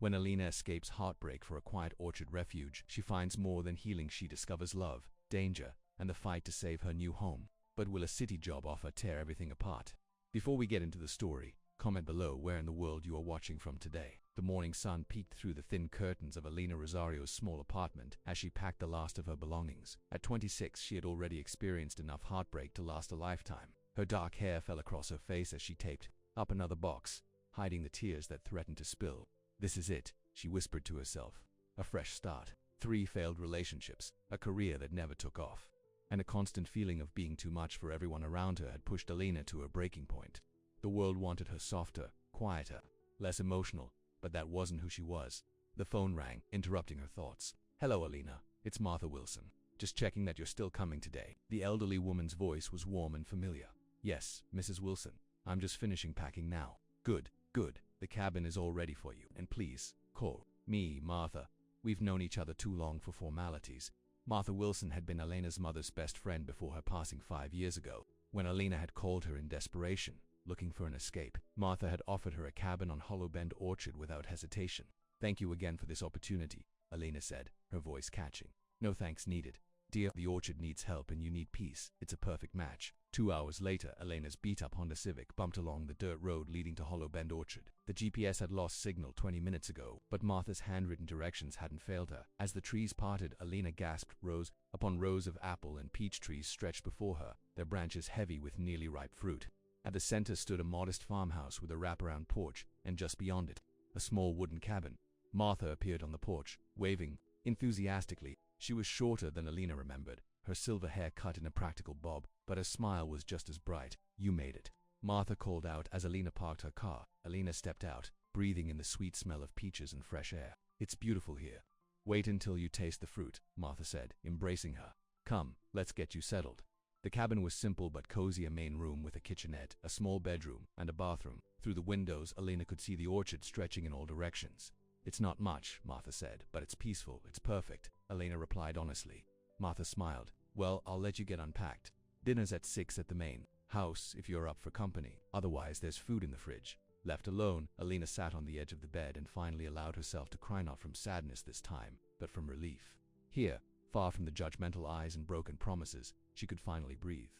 When Alina escapes heartbreak for a quiet orchard refuge, she finds more than healing. She discovers love, danger, and the fight to save her new home. But will a city job offer tear everything apart? Before we get into the story, comment below where in the world you are watching from today. The morning sun peeked through the thin curtains of Alina Rosario's small apartment as she packed the last of her belongings. At 26, she had already experienced enough heartbreak to last a lifetime. Her dark hair fell across her face as she taped up another box, hiding the tears that threatened to spill. "This is it," she whispered to herself. A fresh start, 3 failed relationships, a career that never took off, and a constant feeling of being too much for everyone around her had pushed Alina to her breaking point. The world wanted her softer, quieter, less emotional, but that wasn't who she was. The phone rang, interrupting her thoughts. "Hello, Alina. It's Martha Wilson. Just checking that you're still coming today." The elderly woman's voice was warm and familiar. "Yes, Mrs. Wilson. I'm just finishing packing now." Good, good. The cabin is all ready for you. And please, call me Martha. We've known each other too long for formalities." Martha Wilson had been Alina's mother's best friend before her passing 5 years ago. When Alina had called her in desperation, looking for an escape, Martha had offered her a cabin on Hollow Bend Orchard without hesitation. "Thank you again for this opportunity," Alina said, her voice catching. "No thanks needed. Dear, the orchard needs help and you need peace. It's a perfect match." 2 hours later, Alina's beat-up Honda Civic bumped along the dirt road leading to Hollow Bend Orchard. The GPS had lost signal 20 minutes ago, but Martha's handwritten directions hadn't failed her. As the trees parted, Alina gasped. Rows upon rows of apple and peach trees stretched before her, their branches heavy with nearly ripe fruit. At the center stood a modest farmhouse with a wraparound porch, and just beyond it, a small wooden cabin. Martha appeared on the porch, waving enthusiastically. She was shorter than Alina remembered, her silver hair cut in a practical bob, but her smile was just as bright. "You made it," Martha called out as Alina parked her car. Alina stepped out, breathing in the sweet smell of peaches and fresh air. "It's beautiful here." "Wait until you taste the fruit," Martha said, embracing her. "Come, let's get you settled." The cabin was simple but cozy, a main room with a kitchenette, a small bedroom, and a bathroom. Through the windows, Alina could see the orchard stretching in all directions. "It's not much," Martha said, "but it's peaceful, it's perfect," Alina replied honestly. Martha smiled. "Well, I'll let you get unpacked. Dinner's at 6 at the main house if you're up for company. Otherwise, there's food in the fridge." Left alone, Alina sat on the edge of the bed and finally allowed herself to cry, not from sadness this time, but from relief. Here, far from the judgmental eyes and broken promises, she could finally breathe.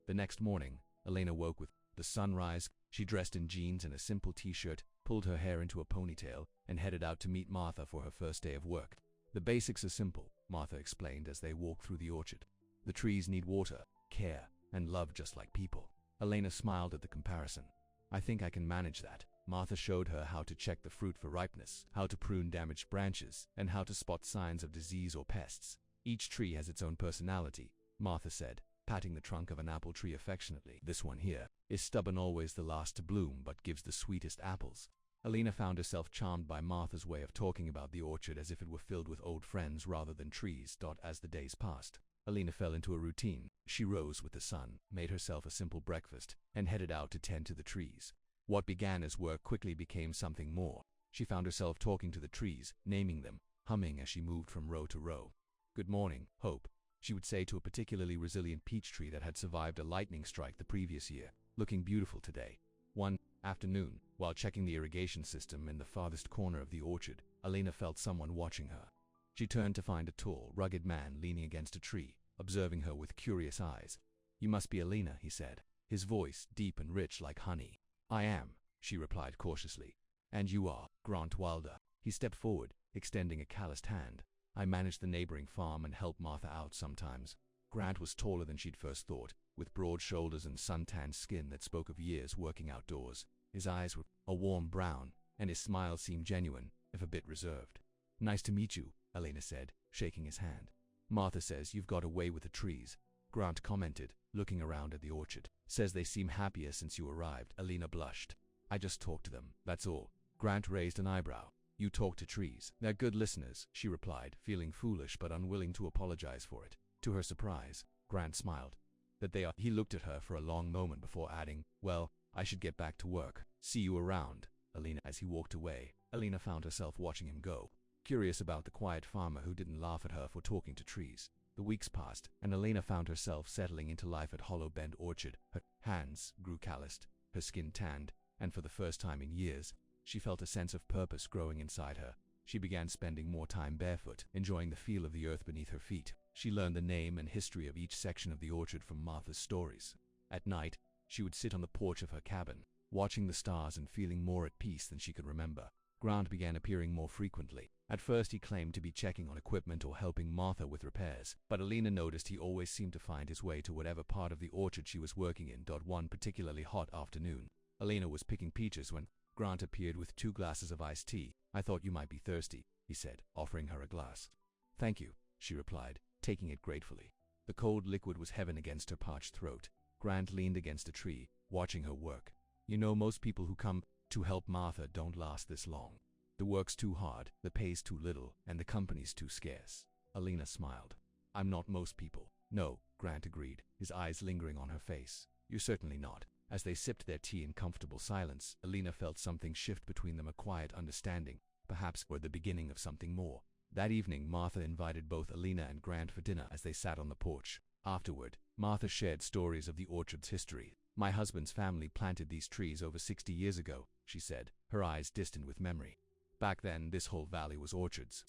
The next morning, Alina woke with the sunrise. She dressed in jeans and a simple t-shirt, pulled her hair into a ponytail, and headed out to meet Martha for her first day of work. "The basics are simple," Martha explained as they walked through the orchard. "The trees need water, care, and love just like people." Alina smiled at the comparison. "I think I can manage that." Martha showed her how to check the fruit for ripeness, how to prune damaged branches, and how to spot signs of disease or pests. "Each tree has its own personality," Martha said, patting the trunk of an apple tree affectionately. "This one here is stubborn, always the last to bloom, but gives the sweetest apples." Alina found herself charmed by Martha's way of talking about the orchard as if it were filled with old friends rather than trees. As the days passed, Alina fell into a routine. She rose with the sun, made herself a simple breakfast, and headed out to tend to the trees. What began as work quickly became something more. She found herself talking to the trees, naming them, humming as she moved from row to row. "Good morning, Hope," she would say to a particularly resilient peach tree that had survived a lightning strike the previous year. "Looking beautiful today." One afternoon, while checking the irrigation system in the farthest corner of the orchard, Alina felt someone watching her. She turned to find a tall, rugged man leaning against a tree, observing her with curious eyes. "You must be Alina," he said, his voice deep and rich like honey. "I am," she replied cautiously. "And you are Grant Wilder." He stepped forward, extending a calloused hand. "I manage the neighboring farm and help Martha out sometimes." Grant was taller than she'd first thought, with broad shoulders and sun-tanned skin that spoke of years working outdoors. His eyes were a warm brown, and his smile seemed genuine, if a bit reserved. "Nice to meet you," Alina said, shaking his hand. "Martha says you've got away with the trees," Grant commented, looking around at the orchard. "Says they seem happier since you arrived." Alina blushed. "I just talked to them, that's all." Grant raised an eyebrow. "You talk to trees? They're good listeners," she replied, feeling foolish but unwilling to apologize for it. To her surprise, Grant smiled. "That they are." He looked at her for a long moment before adding, "Well, I should get back to work. See you around, Alina." As he walked away, Alina found herself watching him go, curious about the quiet farmer who didn't laugh at her for talking to trees. The weeks passed, and Alina found herself settling into life at Hollow Bend Orchard. Her hands grew calloused, her skin tanned, and for the first time in years, She felt a sense of purpose growing inside her. She began spending more time barefoot, enjoying the feel of the earth beneath her feet. She learned the name and history of each section of the orchard from Martha's stories. At night, she would sit on the porch of her cabin, watching the stars and feeling more at peace than she could remember. Grant began appearing more frequently. At first he claimed to be checking on equipment or helping Martha with repairs, but Alina noticed he always seemed to find his way to whatever part of the orchard she was working in. One particularly hot afternoon, Alina was picking peaches when Grant appeared with 2 glasses of iced tea. "I thought you might be thirsty," he said, offering her a glass. "Thank you," she replied, taking it gratefully. The cold liquid was heaven against her parched throat. Grant leaned against a tree, watching her work. "You know, most people who come to help Martha don't last this long. The work's too hard, the pay's too little, and the company's too scarce." Alina smiled. "I'm not most people." "No," Grant agreed, his eyes lingering on her face. "You're certainly not." As they sipped their tea in comfortable silence, Alina felt something shift between them, a quiet understanding, perhaps or the beginning of something more. That evening, Martha invited both Alina and Grant for dinner as they sat on the porch. Afterward, Martha shared stories of the orchard's history. "My husband's family planted these trees over 60 years ago," she said, her eyes distant with memory. "Back then, this whole valley was orchards.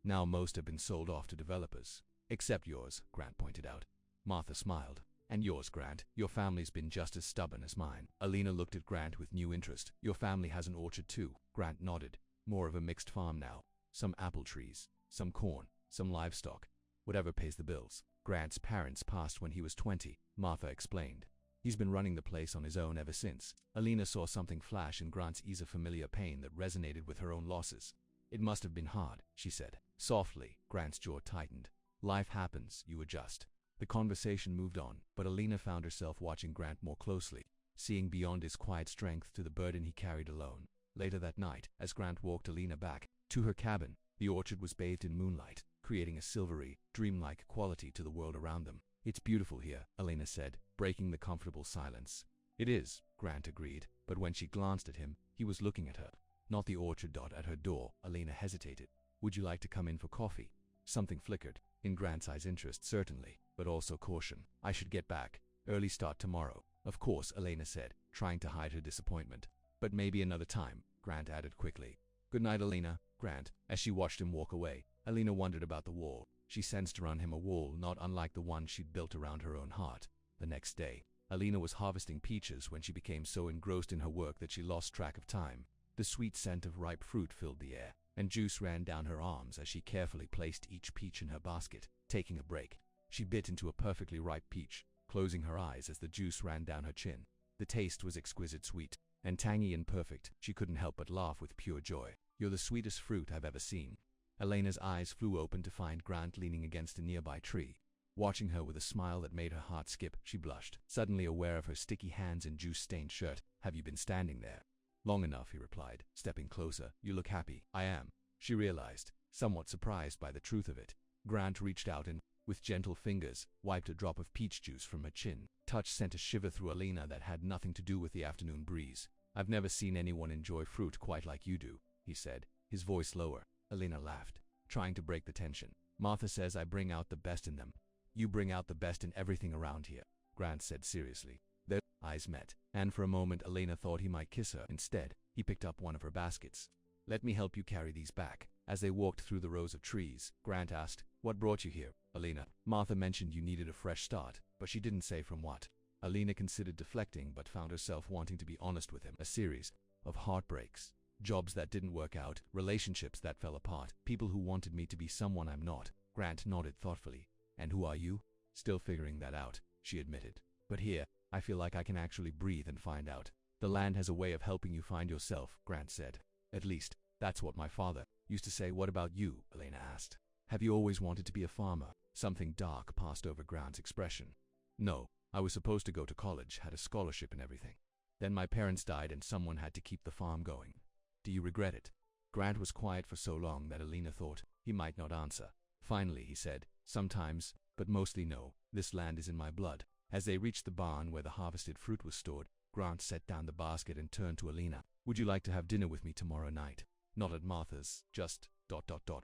Now most have been sold off to developers. Except yours," Grant pointed out. Martha smiled. "And yours, Grant. Your family's been just as stubborn as mine." Alina looked at Grant with new interest. "Your family has an orchard too?" Grant nodded. "More of a mixed farm now. Some apple trees, some corn, some livestock. Whatever pays the bills." "Grant's parents passed when he was 20, Martha explained. "He's been running the place on his own ever since." Alina saw something flash in Grant's eyes, a familiar pain that resonated with her own losses. "It must have been hard," she said. Softly, Grant's jaw tightened. "Life happens, you adjust." The conversation moved on, but Alina found herself watching Grant more closely, seeing beyond his quiet strength to the burden he carried alone. Later that night, as Grant walked Alina back to her cabin, the orchard was bathed in moonlight, creating a silvery, dreamlike quality to the world around them. "It's beautiful here," Alina said, breaking the comfortable silence. "It is," Grant agreed, but when she glanced at him, he was looking at her, not the orchard. At her door, Alina hesitated. "Would you like to come in for coffee?" Something flickered in Grant's eyes, interest certainly, but also caution. "I should get back. Early start tomorrow." "Of course," Alina said, trying to hide her disappointment. "But maybe another time," Grant added quickly. "Good night, Alina." Grant, as she watched him walk away, Alina wondered about the wall. She sensed around him a wall not unlike the one she'd built around her own heart. The next day, Alina was harvesting peaches when she became so engrossed in her work that she lost track of time. The sweet scent of ripe fruit filled the air, and juice ran down her arms as she carefully placed each peach in her basket. Taking a break, she bit into a perfectly ripe peach, closing her eyes as the juice ran down her chin. The taste was exquisite, sweet and tangy and perfect. She couldn't help but laugh with pure joy. "You're the sweetest fruit I've ever seen." Alina's eyes flew open to find Grant leaning against a nearby tree, watching her with a smile that made her heart skip. She blushed, suddenly aware of her sticky hands and juice-stained shirt. "Have you been standing there?" "Long enough," he replied, stepping closer. "You look happy." "I am," she realized, somewhat surprised by the truth of it. Grant reached out and, with gentle fingers, wiped a drop of peach juice from her chin. Touch sent a shiver through Alina that had nothing to do with the afternoon breeze. "I've never seen anyone enjoy fruit quite like you do," he said, his voice lower. Alina laughed, trying to break the tension. "Martha says I bring out the best in them." "You bring out the best in everything around here," Grant said seriously. Their eyes met, and for a moment Alina thought he might kiss her. Instead, he picked up one of her baskets. "Let me help you carry these back." As they walked through the rows of trees, Grant asked, "What brought you here, Alina?" "Martha mentioned you needed a fresh start, but she didn't say from what." Alina considered deflecting but found herself wanting to be honest with him. "A series of heartbreaks. Jobs that didn't work out, relationships that fell apart, people who wanted me to be someone I'm not." Grant nodded thoughtfully. "And who are you?" "Still figuring that out," she admitted. "But here, I feel like I can actually breathe and find out." "The land has a way of helping you find yourself," Grant said. "At least, that's what my father used to say." "What about you?" Alina asked. "Have you always wanted to be a farmer?" Something dark passed over Grant's expression. "No, I was supposed to go to college, had a scholarship and everything. Then my parents died and someone had to keep the farm going." "Do you regret it?" Grant was quiet for so long that Alina thought he might not answer. Finally, he said, "Sometimes, but mostly no. This land is in my blood." As they reached the barn where the harvested fruit was stored, Grant set down the basket and turned to Alina. "Would you like to have dinner with me tomorrow night? Not at Martha's, just ...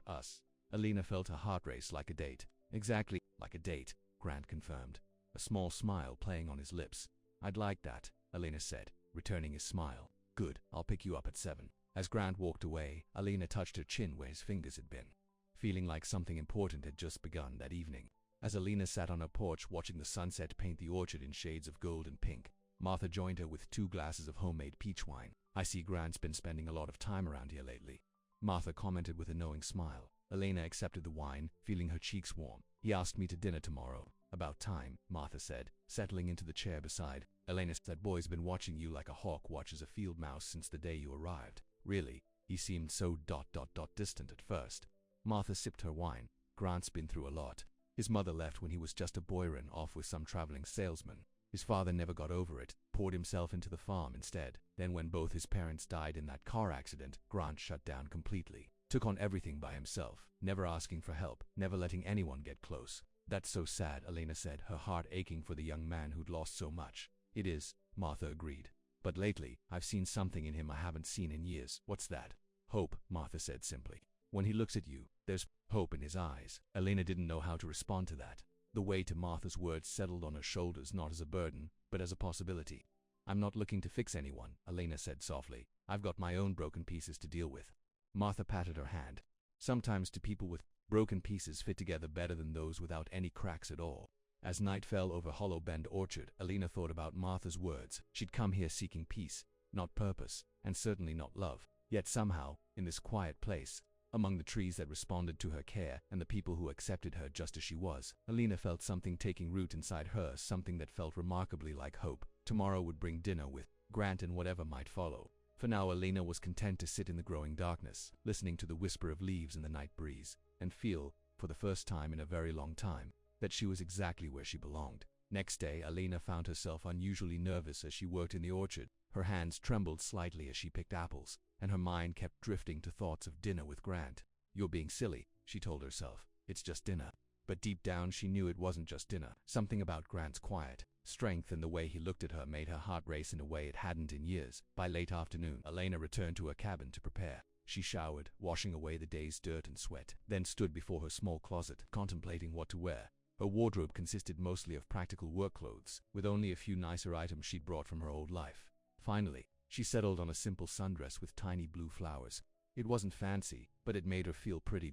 us." Alina felt her heart race. "Like a date." "Exactly, like a date," Grant confirmed, a small smile playing on his lips. "I'd like that," Alina said, returning his smile. "Good, I'll pick you up at 7. As Grant walked away, Alina touched her chin where his fingers had been, feeling like something important had just begun that evening. As Alina sat on her porch watching the sunset paint the orchard in shades of gold and pink, Martha joined her with 2 glasses of homemade peach wine. "I see Grant's been spending a lot of time around here lately," Martha commented with a knowing smile. Alina accepted the wine, feeling her cheeks warm. "He asked me to dinner tomorrow." "About time," Martha said, settling into the chair beside. "Alina, that boy's been watching you like a hawk watches a field mouse since the day you arrived." "Really?" He seemed so distant at first. Martha sipped her wine. "Grant's been through a lot. His mother left when he was just a boy, ran off with some traveling salesman. His father never got over it, poured himself into the farm instead. Then when both his parents died in that car accident, Grant shut down completely. Took on everything by himself, never asking for help, never letting anyone get close." "That's so sad," Alina said, her heart aching for the young man who'd lost so much. "It is," Martha agreed. "But lately, I've seen something in him I haven't seen in years." "What's that?" "Hope," Martha said simply. "When he looks at you, there's hope in his eyes." Alina didn't know how to respond to that. The weight of Martha's words settled on her shoulders not as a burden, but as a possibility. "I'm not looking to fix anyone," Alina said softly. "I've got my own broken pieces to deal with." Martha patted her hand. "Sometimes two people with broken pieces fit together better than those without any cracks at all." As night fell over Hollow Bend Orchard, Alina thought about Martha's words. She'd come here seeking peace, not purpose, and certainly not love. Yet somehow, in this quiet place, among the trees that responded to her care and the people who accepted her just as she was, Alina felt something taking root inside her, something that felt remarkably like hope. Tomorrow would bring dinner with Grant and whatever might follow. For now, Alina was content to sit in the growing darkness, listening to the whisper of leaves in the night breeze, and feel, for the first time in a very long time, that she was exactly where she belonged. Next day, Alina found herself unusually nervous as she worked in the orchard. Her hands trembled slightly as she picked apples, and her mind kept drifting to thoughts of dinner with Grant. "You're being silly," she told herself. "It's just dinner." But deep down she knew it wasn't just dinner. Something about Grant's quiet strength and the way he looked at her made her heart race in a way it hadn't in years. By late afternoon, Alina returned to her cabin to prepare. She showered, washing away the day's dirt and sweat, then stood before her small closet, contemplating what to wear. Her wardrobe consisted mostly of practical work clothes, with only a few nicer items she'd brought from her old life. Finally, she settled on a simple sundress with tiny blue flowers. It wasn't fancy, but it made her feel pretty.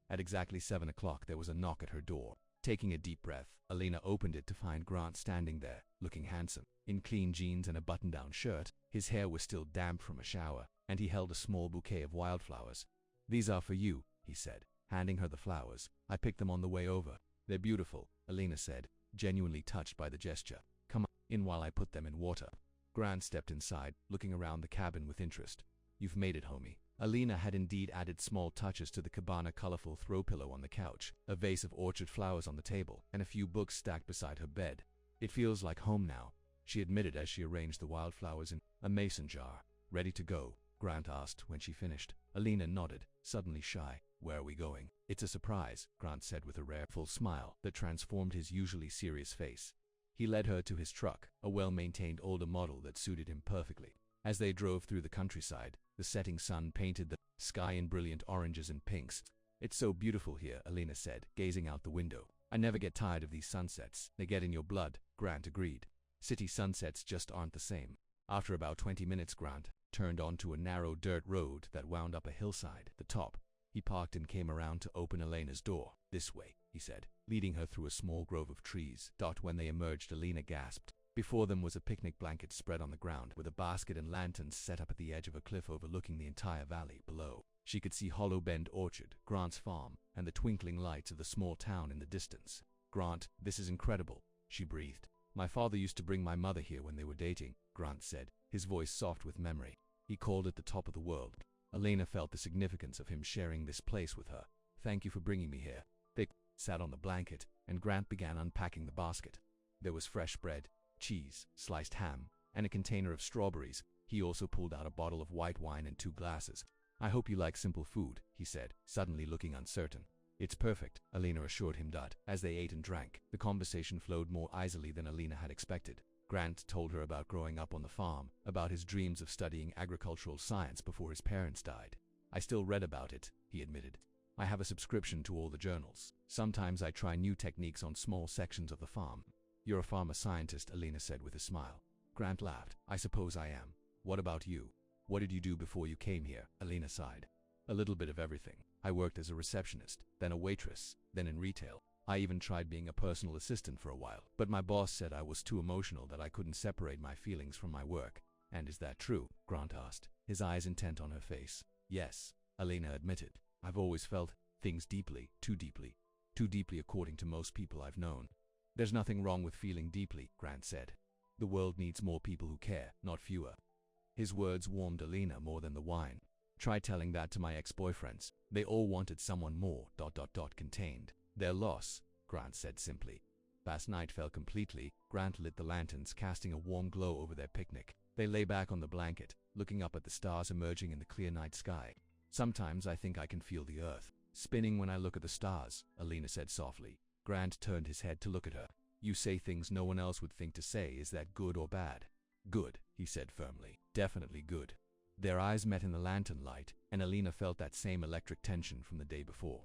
At exactly 7 o'clock, there was a knock at her door. Taking a deep breath, Alina opened it to find Grant standing there, looking handsome. In clean jeans and a button-down shirt, his hair was still damp from a shower, and he held a small bouquet of wildflowers. "These are for you," he said, handing her the flowers. "I picked them on the way over." "They're beautiful," Alina said, genuinely touched by the gesture. "Come in while I put them in water." Grant stepped inside, looking around the cabin with interest. "You've made it, homie." Alina had indeed added small touches to the cabana, colorful throw pillow on the couch, a vase of orchard flowers on the table, and a few books stacked beside her bed. "It feels like home now," she admitted as she arranged the wildflowers in a mason jar. "Ready to go?" Grant asked when she finished. Alina nodded, suddenly shy. "Where are we going?" "It's a surprise," Grant said with a rare, full smile that transformed his usually serious face. He led her to his truck, a well-maintained older model that suited him perfectly. As they drove through the countryside, the setting sun painted the sky in brilliant oranges and pinks. "It's so beautiful here," Alina said, gazing out the window. "I never get tired of these sunsets. They get in your blood," Grant agreed. "City sunsets just aren't the same." After about 20 minutes, Grant turned onto a narrow dirt road that wound up a hillside. At the top, he parked and came around to open Alina's door. "This way," he said, leading her through a small grove of trees. When they emerged, Alina gasped. Before them was a picnic blanket spread on the ground, with a basket and lanterns set up at the edge of a cliff overlooking the entire valley below. She could see Hollow Bend Orchard, Grant's farm, and the twinkling lights of the small town in the distance. "Grant, this is incredible," she breathed. "My father used to bring my mother here when they were dating," Grant said, his voice soft with memory. "He called it the top of the world." Alina felt the significance of him sharing this place with her. "Thank you for bringing me here." They sat on the blanket, and Grant began unpacking the basket. There was fresh bread, cheese, sliced ham, and a container of strawberries. He also pulled out a bottle of white wine and 2 glasses. "I hope you like simple food," he said, suddenly looking uncertain. "It's perfect," Alina assured him. As they ate and drank, the conversation flowed more easily than Alina had expected. Grant told her about growing up on the farm, about his dreams of studying agricultural science before his parents died. "I still read about it," he admitted. "I have a subscription to all the journals. Sometimes I try new techniques on small sections of the farm." "You're a farmer scientist," Alina said with a smile. Grant laughed. "I suppose I am. What about you?" What did you do before you came here? Alina sighed. A little bit of everything. I worked as a receptionist, then a waitress, then in retail. I even tried being a personal assistant for a while, but my boss said I was too emotional, that I couldn't separate my feelings from my work. And is that true? Grant asked, his eyes intent on her face. Yes, Alina admitted. I've always felt things deeply, too deeply according to most people I've known. There's nothing wrong with feeling deeply, Grant said. The world needs more people who care, not fewer. His words warmed Alina more than the wine. Try telling that to my ex-boyfriends. They all wanted someone more, contained. Their loss, Grant said simply. Past night fell completely. Grant lit the lanterns, casting a warm glow over their picnic. They lay back on the blanket, looking up at the stars emerging in the clear night sky. Sometimes I think I can feel the earth spinning when I look at the stars, Alina said softly. Grant turned his head to look at her. You say things no one else would think to say. Is that good or bad? Good, he said firmly. Definitely good. Their eyes met in the lantern light, and Alina felt that same electric tension from the day before.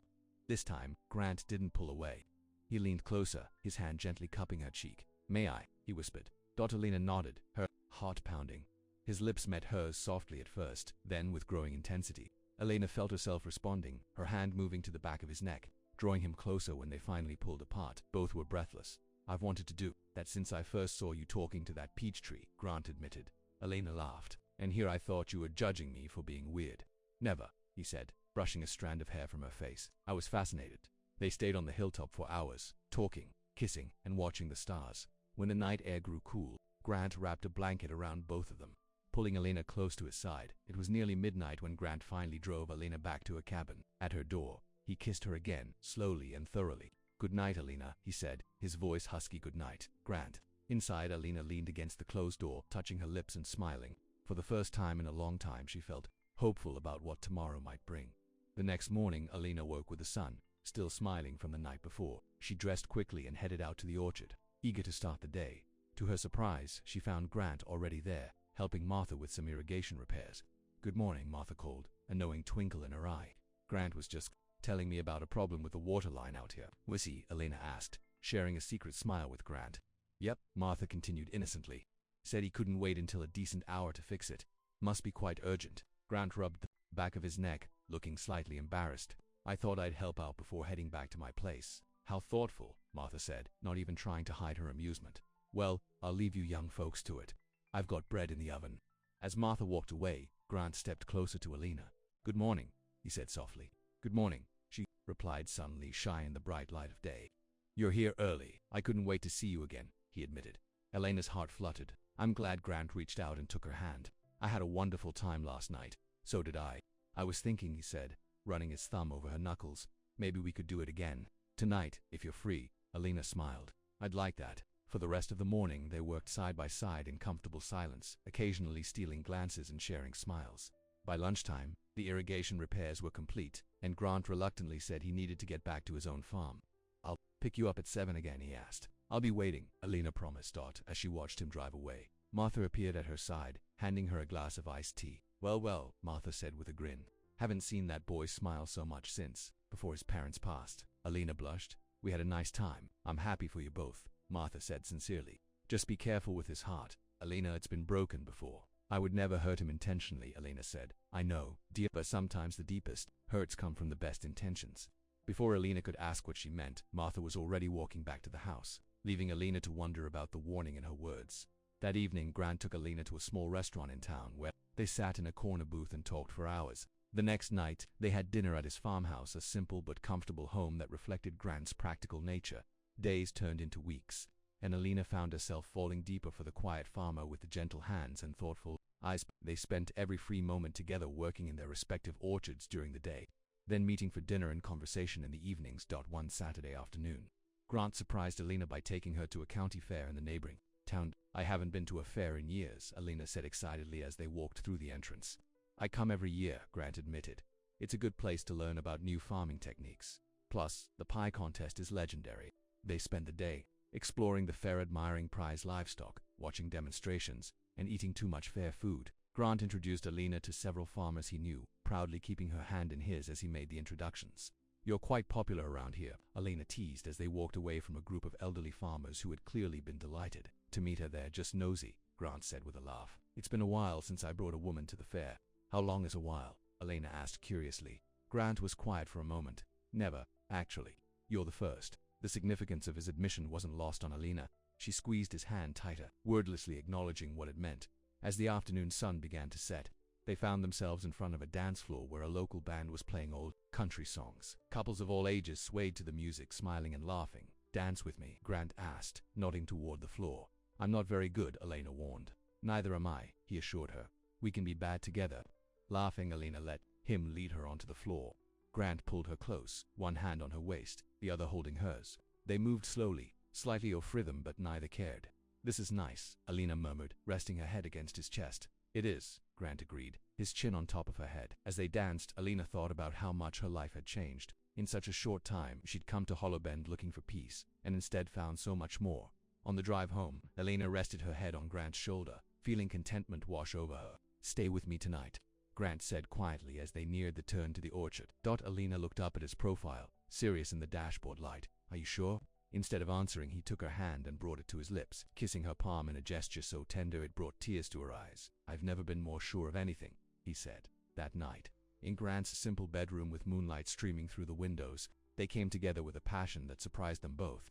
This time, Grant didn't pull away. He leaned closer, his hand gently cupping her cheek. May I? He whispered. Alina nodded, her heart pounding. His lips met hers softly at first, then with growing intensity. Alina felt herself responding, her hand moving to the back of his neck, drawing him closer. When they finally pulled apart, both were breathless. I've wanted to do that since I first saw you talking to that peach tree, Grant admitted. Alina laughed. And here I thought you were judging me for being weird. Never, he said, brushing a strand of hair from her face. I was fascinated. They stayed on the hilltop for hours, talking, kissing, and watching the stars. When the night air grew cool, Grant wrapped a blanket around both of them, pulling Alina close to his side. It was nearly midnight when Grant finally drove Alina back to her cabin. At her door, he kissed her again, slowly and thoroughly. Good night, Alina, he said, his voice husky. Good night, Grant. Inside, Alina leaned against the closed door, touching her lips and smiling. For the first time in a long time, she felt hopeful about what tomorrow might bring. The next morning, Alina woke with the sun, still smiling from the night before. She dressed quickly and headed out to the orchard, eager to start the day. To her surprise, she found Grant already there, helping Martha with some irrigation repairs. Good morning, Martha called, a knowing twinkle in her eye. Grant was just telling me about a problem with the water line out here. Was he? Alina asked, sharing a secret smile with Grant. Yep, Martha continued innocently. Said he couldn't wait until a decent hour to fix it. Must be quite urgent. Grant rubbed the back of his neck, looking slightly embarrassed. I thought I'd help out before heading back to my place. How thoughtful, Martha said, not even trying to hide her amusement. Well, I'll leave you young folks to it. I've got bread in the oven. As Martha walked away, Grant stepped closer to Alina. Good morning, he said softly. Good morning, she replied suddenly, shy in the bright light of day. You're here early. I couldn't wait to see you again, he admitted. Alina's heart fluttered. I'm glad Grant reached out and took her hand. I had a wonderful time last night. So did I. I was thinking, he said, running his thumb over her knuckles. Maybe we could do it again. Tonight, if you're free. Alina smiled. I'd like that. For the rest of the morning, they worked side by side in comfortable silence, occasionally stealing glances and sharing smiles. By lunchtime, the irrigation repairs were complete, and Grant reluctantly said he needed to get back to his own farm. I'll pick you up at 7 again, he asked. I'll be waiting, Alina promised as she watched him drive away. Martha appeared at her side, handing her a glass of iced tea. Well, Martha said with a grin. Haven't seen that boy smile so much since, before his parents passed. Alina blushed. We had a nice time. I'm happy for you both, Martha said sincerely. Just be careful with his heart. Alina, it's been broken before. I would never hurt him intentionally, Alina said. I know, dear, but sometimes the deepest hurts come from the best intentions. Before Alina could ask what she meant, Martha was already walking back to the house, leaving Alina to wonder about the warning in her words. That evening, Grant took Alina to a small restaurant in town where they sat in a corner booth and talked for hours. The next night, they had dinner at his farmhouse, a simple but comfortable home that reflected Grant's practical nature. Days turned into weeks, and Alina found herself falling deeper for the quiet farmer with the gentle hands and thoughtful eyes. They spent every free moment together working in their respective orchards during the day, then meeting for dinner and conversation in the evenings. One Saturday afternoon, Grant surprised Alina by taking her to a county fair in the neighboring town. I haven't been to a fair in years, Alina said excitedly as they walked through the entrance. I come every year, Grant admitted. It's a good place to learn about new farming techniques. Plus, the pie contest is legendary. They spent the day exploring the fair, admiring prize livestock, watching demonstrations, and eating too much fair food. Grant introduced Alina to several farmers he knew, proudly keeping her hand in his as he made the introductions. You're quite popular around here, Alina teased as they walked away from a group of elderly farmers who had clearly been delighted to meet her there. Just nosy, Grant said with a laugh. It's been a while since I brought a woman to the fair. How long is a while? Elena asked curiously. Grant was quiet for a moment. Never, actually. You're the first. The significance of his admission wasn't lost on Elena. She squeezed his hand tighter, wordlessly acknowledging what it meant. As the afternoon sun began to set, they found themselves in front of a dance floor where a local band was playing old country songs. Couples of all ages swayed to the music, smiling and laughing. Dance with me, Grant asked, nodding toward the floor. I'm not very good, Elena warned. Neither am I, he assured her. We can be bad together. Laughing, Elena let him lead her onto the floor. Grant pulled her close, one hand on her waist, the other holding hers. They moved slowly, slightly off rhythm, but neither cared. This is nice, Elena murmured, resting her head against his chest. It is, Grant agreed, his chin on top of her head. As they danced, Elena thought about how much her life had changed. In such a short time, she'd come to Hollowbend looking for peace, and instead found so much more. On the drive home, Elena rested her head on Grant's shoulder, feeling contentment wash over her. Stay with me tonight, Grant said quietly as they neared the turn to the orchard. Elena looked up at his profile, serious in the dashboard light. Are you sure? Instead of answering, he took her hand and brought it to his lips, kissing her palm in a gesture so tender it brought tears to her eyes. I've never been more sure of anything, he said. That night, in Grant's simple bedroom with moonlight streaming through the windows, they came together with a passion that surprised them both.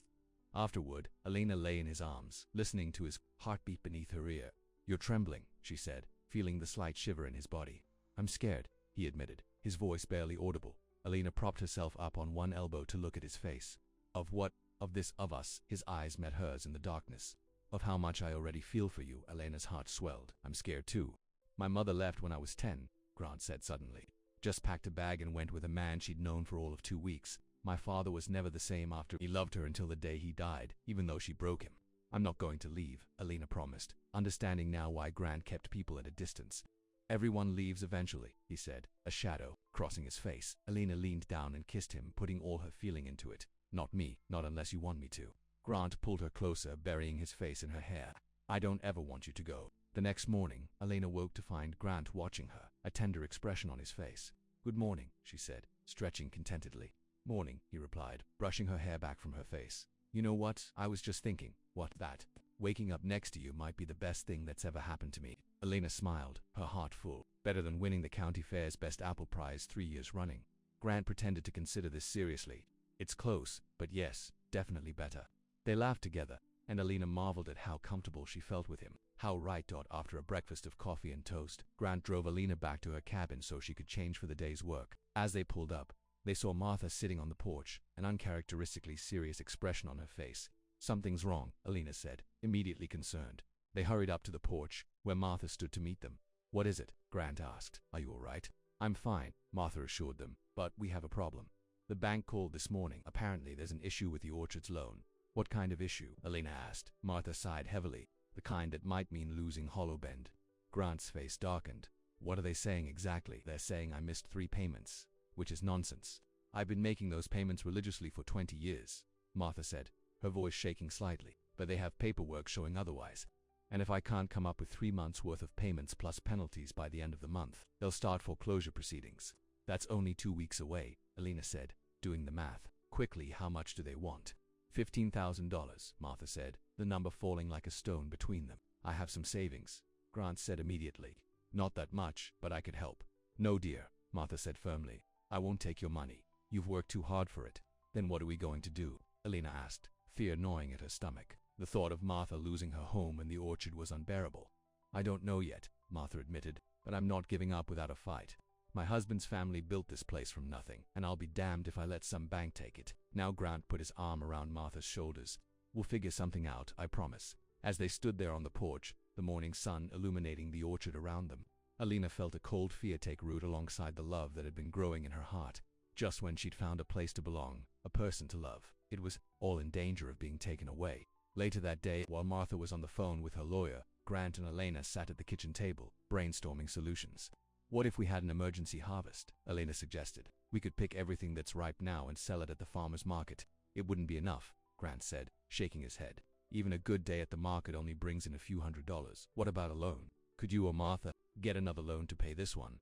Afterward, Elena lay in his arms, listening to his heartbeat beneath her ear. You're trembling, she said, feeling the slight shiver in his body. I'm scared, he admitted, his voice barely audible. Elena propped herself up on one elbow to look at his face. Of what? Of this, of us. His eyes met hers in the darkness. Of how much I already feel for you. Elena's heart swelled. I'm scared too. My mother left when I was 10, Grant said suddenly. Just packed a bag and went with a man she'd known for all of 2 weeks. My father was never the same after. He loved her until the day he died, even though she broke him. I'm not going to leave, Elena promised, understanding now why Grant kept people at a distance. Everyone leaves eventually, he said, a shadow crossing his face. Elena leaned down and kissed him, putting all her feeling into it. Not me, not unless you want me to. Grant pulled her closer, burying his face in her hair. I don't ever want you to go. The next morning, Elena woke to find Grant watching her, a tender expression on his face. Good morning, she said, stretching contentedly. Morning, he replied, brushing her hair back from her face. You know what? I was just thinking. What? That? Waking up next to you might be the best thing that's ever happened to me. Elena smiled, her heart full. Better than winning the county fair's best apple prize 3 years running. Grant pretended to consider this seriously. It's close, but yes, definitely better. They laughed together, and Elena marveled at how comfortable she felt with him. How right. After a breakfast of coffee and toast, Grant drove Elena back to her cabin so she could change for the day's work. As they pulled up, they saw Martha sitting on the porch, an uncharacteristically serious expression on her face. Something's wrong, Elena said, immediately concerned. They hurried up to the porch, where Martha stood to meet them. What is it? Grant asked. Are you all right? I'm fine, Martha assured them, but we have a problem. The bank called this morning. Apparently there's an issue with the orchard's loan. What kind of issue? Elena asked. Martha sighed heavily. The kind that might mean losing Hollowbend. Grant's face darkened. What are they saying exactly? They're saying I missed 3 payments. Which is nonsense. I've been making those payments religiously for 20 years, Martha said, her voice shaking slightly. But they have paperwork showing otherwise. And if I can't come up with 3 months' worth of payments plus penalties by the end of the month, they'll start foreclosure proceedings. That's only 2 weeks away, Elena said, doing the math. Quickly, how much do they want? $15,000, Martha said, the number falling like a stone between them. I have some savings, Grant said immediately. Not that much, but I could help. No, dear, Martha said firmly. I won't take your money. You've worked too hard for it. Then what are we going to do? Elena asked, fear gnawing at her stomach. The thought of Martha losing her home in the orchard was unbearable. I don't know yet, Martha admitted, but I'm not giving up without a fight. My husband's family built this place from nothing, and I'll be damned if I let some bank take it. Now Grant put his arm around Martha's shoulders. We'll figure something out, I promise. As they stood there on the porch, the morning sun illuminating the orchard around them, Elena felt a cold fear take root alongside the love that had been growing in her heart. Just when she'd found a place to belong, a person to love, it was all in danger of being taken away. Later that day, while Martha was on the phone with her lawyer, Grant and Elena sat at the kitchen table, brainstorming solutions. What if we had an emergency harvest? Elena suggested. We could pick everything that's ripe now and sell it at the farmer's market. It wouldn't be enough, Grant said, shaking his head. Even a good day at the market only brings in a few $100s. What about a loan? Could you or Martha get another loan to pay this one?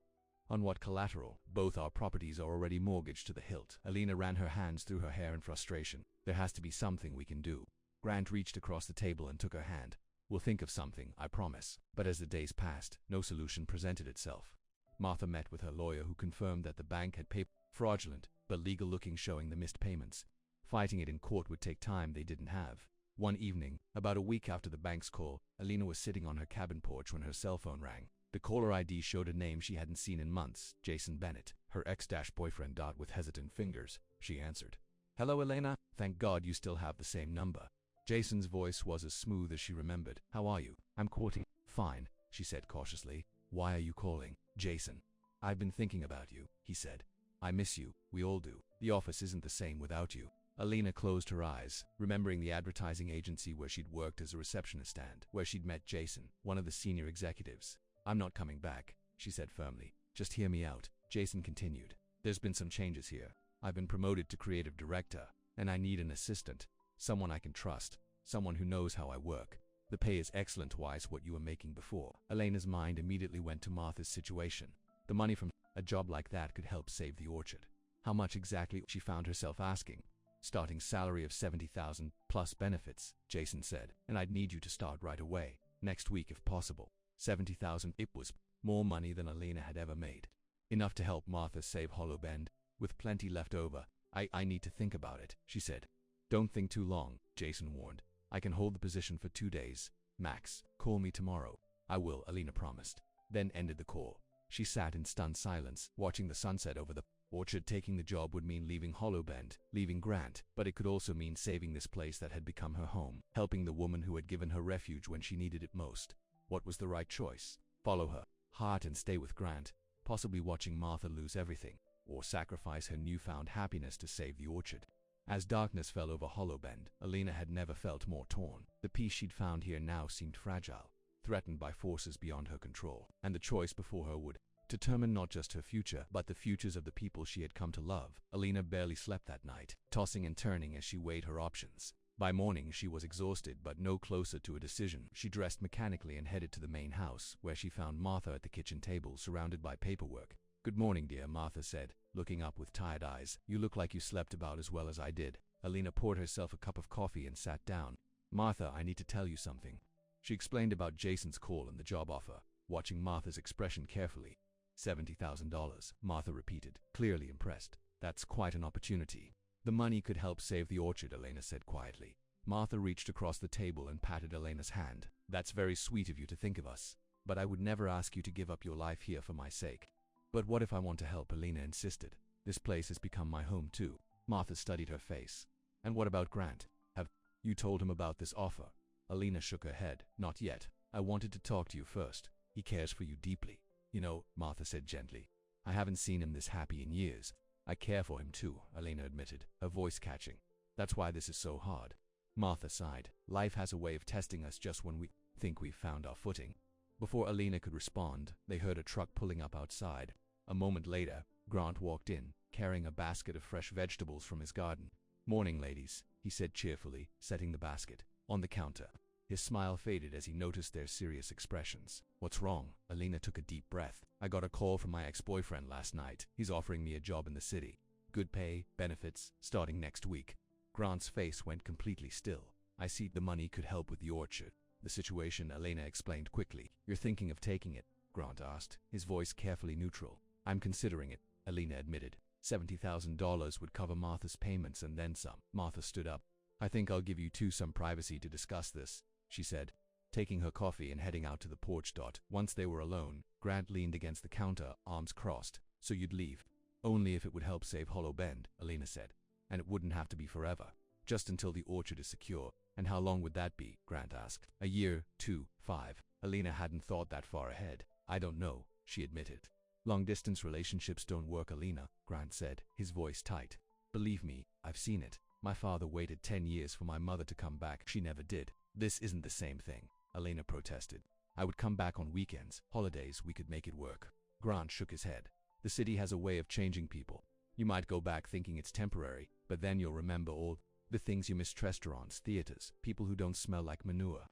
On what collateral? Both our properties are already mortgaged to the hilt. Elena ran her hands through her hair in frustration. There has to be something we can do. Grant reached across the table and took her hand. We'll think of something, I promise. But as the days passed, no solution presented itself. Martha met with her lawyer, who confirmed that the bank had paid fraudulent but legal looking, showing the missed payments. Fighting it in court would take time they didn't have. One evening, about a week after the bank's call, Alina was sitting on her cabin porch when her cell phone rang. The caller ID showed a name she hadn't seen in months, Jason Bennett, her ex-boyfriend. With hesitant fingers, she answered. "Hello, Elena. Thank God you still have the same number." Jason's voice was as smooth as she remembered. "How are you?" "I'm quoting." "Fine," she said cautiously. "Why are you calling?" "Jason, I've been thinking about you," he said. "I miss you. We all do. The office isn't the same without you." Alina closed her eyes, remembering the advertising agency where she'd worked as a receptionist and where she'd met Jason, one of the senior executives. "I'm not coming back," she said firmly. "Just hear me out," Jason continued. "There's been some changes here. I've been promoted to creative director, and I need an assistant, someone I can trust, someone who knows how I work. The pay is excellent, twice what you were making before." Elena's mind immediately went to Martha's situation. The money from a job like that could help save the orchard. How much exactly, she found herself asking. "Starting salary of $70,000 plus benefits," Jason said, "and I'd need you to start right away, next week if possible." $70,000. It was more money than Alina had ever made. Enough to help Martha save Hollow Bend, with plenty left over. I need to think about it," she said. "Don't think too long," Jason warned. "I can hold the position for 2 days, max. Call me tomorrow." "I will," Alina promised, then ended the call. She sat in stunned silence, watching the sunset over the orchard. Taking the job would mean leaving Hollow Bend, leaving Grant, but it could also mean saving this place that had become her home, helping the woman who had given her refuge when she needed it most. What was the right choice? Follow her heart and stay with Grant, possibly watching Martha lose everything, or sacrifice her newfound happiness to save the orchard? As darkness fell over Hollow Bend, Alina had never felt more torn. The peace she'd found here now seemed fragile, threatened by forces beyond her control, and the choice before her would determine not just her future, but the futures of the people she had come to love. Alina barely slept that night, tossing and turning as she weighed her options. By morning, she was exhausted, but no closer to a decision. She dressed mechanically and headed to the main house, where she found Martha at the kitchen table, surrounded by paperwork. "Good morning, dear," Martha said, looking up with tired eyes. "You look like you slept about as well as I did." Alina poured herself a cup of coffee and sat down. "Martha, I need to tell you something." She explained about Jason's call and the job offer, watching Martha's expression carefully. $70,000, Martha repeated, clearly impressed. "That's quite an opportunity." "The money could help save the orchard," Alina said quietly. Martha reached across the table and patted Elena's hand. "That's very sweet of you to think of us, but I would never ask you to give up your life here for my sake." "But what if I want to help?" Alina insisted. "This place has become my home too." Martha studied her face. "And what about Grant? Have you told him about this offer?" Alina shook her head. "Not yet. I wanted to talk to you first. He cares for you deeply." "You know," Martha said gently, "I haven't seen him this happy in years." "I care for him too," Alina admitted, her voice catching. "That's why this is so hard." Martha sighed. "Life has a way of testing us just when we think we've found our footing." Before Alina could respond, they heard a truck pulling up outside. A moment later, Grant walked in, carrying a basket of fresh vegetables from his garden. "Morning, ladies," he said cheerfully, setting the basket on the counter. His smile faded as he noticed their serious expressions. "What's wrong?" Alina took a deep breath. "I got a call from my ex-boyfriend last night. He's offering me a job in the city. Good pay, benefits, starting next week." Grant's face went completely still. "I see the money could help with the orchard." The situation, Alina explained quickly. "You're thinking of taking it?" Grant asked, his voice carefully neutral. "I'm considering it," Alina admitted. $70,000 would cover Martha's payments and then some. Martha stood up. "I think I'll give you two some privacy to discuss this," she said, taking her coffee and heading out to the porch. Once they were alone, Grant leaned against the counter, arms crossed. "So you'd leave?" "Only if it would help save Hollow Bend," Alina said. "And it wouldn't have to be forever. Just until the orchard is secure." "And how long would that be?" Grant asked. "A year, 2, 5. Alina hadn't thought that far ahead. "I don't know," she admitted. "Long-distance relationships don't work, Alina," Grant said, his voice tight. "Believe me, I've seen it. My father waited 10 years for my mother to come back. She never did." "This isn't the same thing," Alina protested. "I would come back on weekends, holidays, we could make it work." Grant shook his head. "The city has a way of changing people. You might go back thinking it's temporary, but then you'll remember all the things you missed: restaurants, theaters, people who don't smell like manure."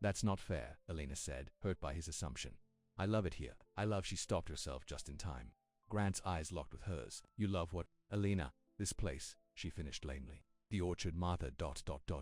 "That's not fair," Alina said, hurt by his assumption. "I love it here. I love—" She stopped herself just in time. Grant's eyes locked with hers. "You love what?" "Alina, this place," she finished lamely. "The orchard, Martha.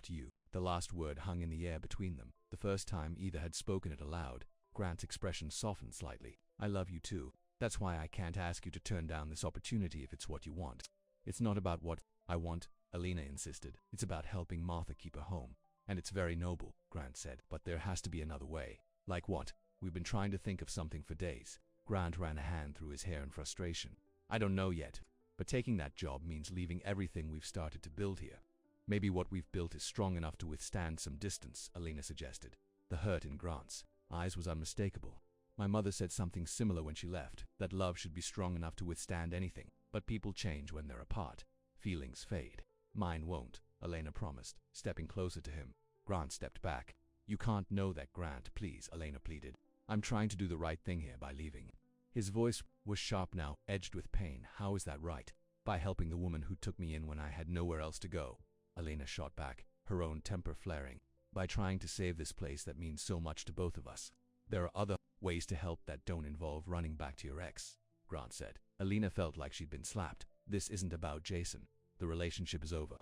You." The last word hung in the air between them. The first time either had spoken it aloud, Grant's expression softened slightly. I love you too. That's why I can't ask you to turn down this opportunity if it's what you want. It's not about what I want, Alina insisted. It's about helping Martha keep her home. And it's very noble, Grant said, but there has to be another way. Like what? We've been trying to think of something for days. Grant ran a hand through his hair in frustration. I don't know yet, but taking that job means leaving everything we've started to build here. Maybe what we've built is strong enough to withstand some distance, Alina suggested. The hurt in Grant's eyes was unmistakable. My mother said something similar when she left, that love should be strong enough to withstand anything, but people change when they're apart. Feelings fade. Mine won't, Alina promised, stepping closer to him. Grant stepped back. You can't know that, Grant, please, Alina pleaded. I'm trying to do the right thing here by leaving. His voice was sharp now, edged with pain. How is that right? By helping the woman who took me in when I had nowhere else to go. Alina shot back, her own temper flaring. By trying to save this place that means so much to both of us. There are other ways to help that don't involve running back to your ex, Grant said. Alina felt like she'd been slapped. This isn't about Jason. The relationship is over.